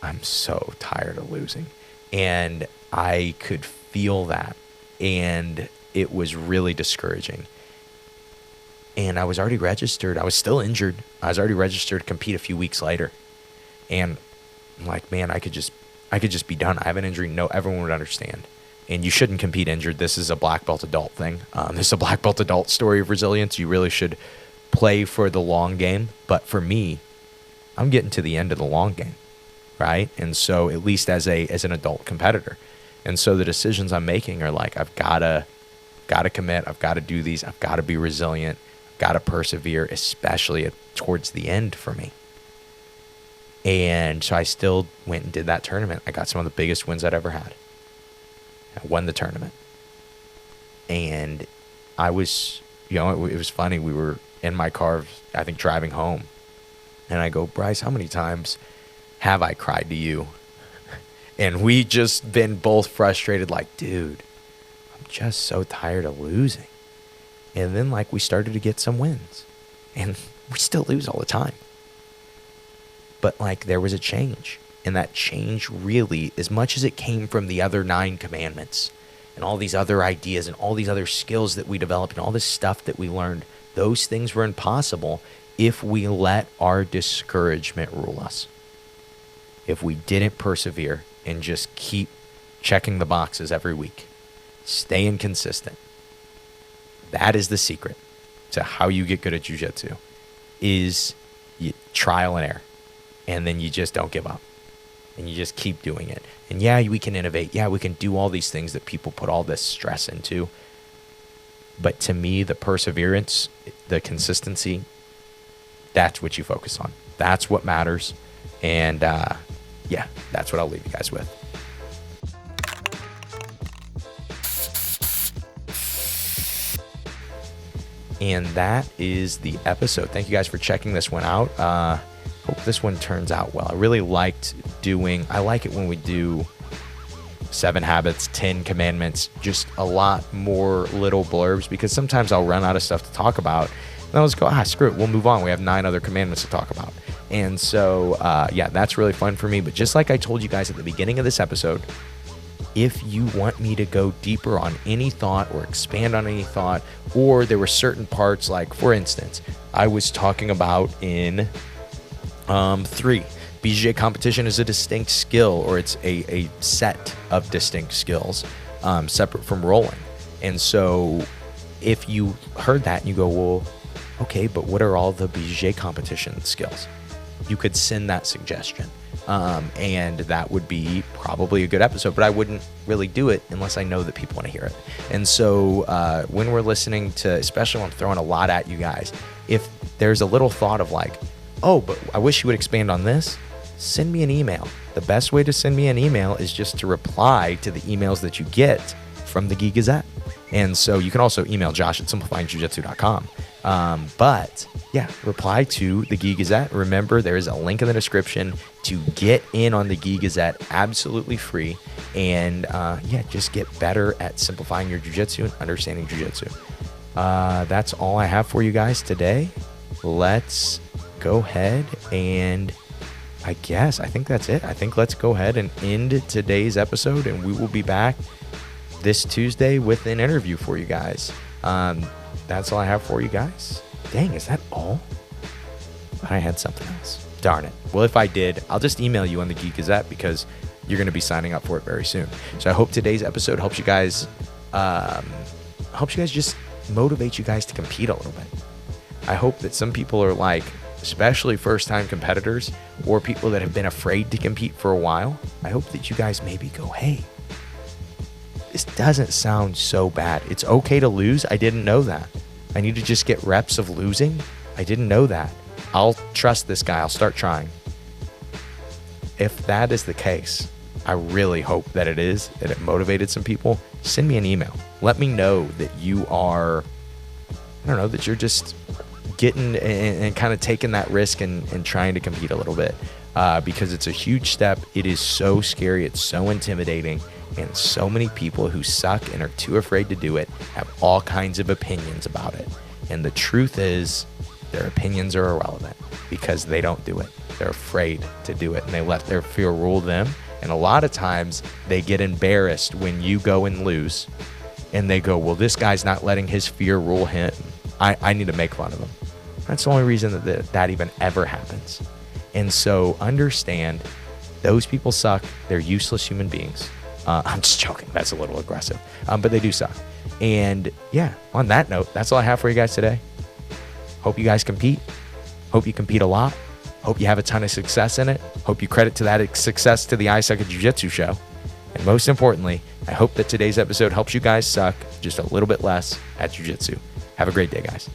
I'm so tired of losing. And I could feel that. And it was really discouraging. And I was already registered. I was still injured. I was already registered to compete a few weeks later. And I'm like, man, I could just be done. I have an injury. No, everyone would understand. And you shouldn't compete injured. This is a black belt adult thing. This is a black belt adult story of resilience. You really should play for the long game. But for me, I'm getting to the end of the long game, right? And so at least as an adult competitor. And so the decisions I'm making are like, I've got to commit. I've got to do these. I've got to be resilient. I've got to persevere, especially towards the end for me. And so I still went and did that tournament. I got some of the biggest wins I'd ever had. I won the tournament. And I was, it was funny. We were in my car, I think driving home. And I go, Bryce, how many times have I cried to you? And we just been both frustrated, like, dude, I'm just so tired of losing. And then we started to get some wins. And we still lose all the time. But there was a change. And that change really, as much as it came from the other 9 commandments and all these other ideas and all these other skills that we developed and all this stuff that we learned, those things were impossible if we let our discouragement rule us. If we didn't persevere, and just keep checking the boxes every week. Staying consistent. That is the secret to how you get good at jiu-jitsu, is trial and error. And then you just don't give up. And you just keep doing it. And yeah, we can innovate. Yeah, we can do all these things that people put all this stress into. But to me, the perseverance, the consistency, that's what you focus on. That's what matters. And yeah, that's what I'll leave you guys with. And that is the episode. Thank you guys for checking this one out. Hope this one turns out well. I really liked I like it when we do 7 habits, 10 commandments, just a lot more little blurbs, because sometimes I'll run out of stuff to talk about. And I'll just go, screw it, we'll move on. We have 9 other commandments to talk about. And so, yeah, that's really fun for me. But just like I told you guys at the beginning of this episode, if you want me to go deeper on any thought or expand on any thought, or there were certain parts, like, for instance, I was talking about in 3, BJJ competition is a distinct skill, or it's a set of distinct skills, separate from rolling. And so if you heard that and you go, well, okay, but what are all the BJJ competition skills? You could send that suggestion. And that would be probably a good episode, but I wouldn't really do it unless I know that people want to hear it. And so when we're listening to, especially when I'm throwing a lot at you guys, if there's a little thought of like, oh, but I wish you would expand on this, send me an email. The best way to send me an email is just to reply to the emails that you get from the Gi Gazette. And so you can also email Josh at simplifyingjujitsu.com. But yeah, reply to the Gi Gazette. Remember, there is a link in the description to get in on the Gi Gazette, absolutely free. And yeah, just get better at simplifying your jiu-jitsu and understanding jiu-jitsu. That's all I have for you guys today. Let's go ahead and I think that's it. I think let's go ahead and end today's episode, and we will be back this Tuesday with an interview for you guys. That's all I have for you guys. Dang, is that all? I had something else. Darn it. Well, if I did, I'll just email you on the Gi Gazette, because you're going to be signing up for it very soon. So I hope today's episode helps you guys just motivate you guys to compete a little bit. I hope that some people are like, especially first-time competitors or people that have been afraid to compete for a while, I hope that you guys maybe go, hey, this doesn't sound so bad. It's okay to lose. I didn't know that. I need to just get reps of losing. I didn't know that. I'll trust this guy. I'll start trying. If that is the case, I really hope that it is, that it motivated some people. Send me an email. Let me know that you are, that you're just getting and kind of taking that risk and trying to compete a little bit, because it's a huge step. It is so scary. It's so intimidating. And so many people who suck and are too afraid to do it have all kinds of opinions about it. And the truth is, their opinions are irrelevant because they don't do it. They're afraid to do it, and they let their fear rule them. And a lot of times they get embarrassed when you go and lose, and they go, well, this guy's not letting his fear rule him. I need to make fun of him. That's the only reason that even ever happens. And so understand, those people suck. They're useless human beings. I'm just joking. That's a little aggressive. But they do suck. And yeah, on that note, that's all I have for you guys today. Hope you guys compete. Hope you compete a lot. Hope you have a ton of success in it. Hope you credit to that success to the I Suck at Jiu-Jitsu show. And most importantly, I hope that today's episode helps you guys suck just a little bit less at Jiu-Jitsu. Have a great day, guys.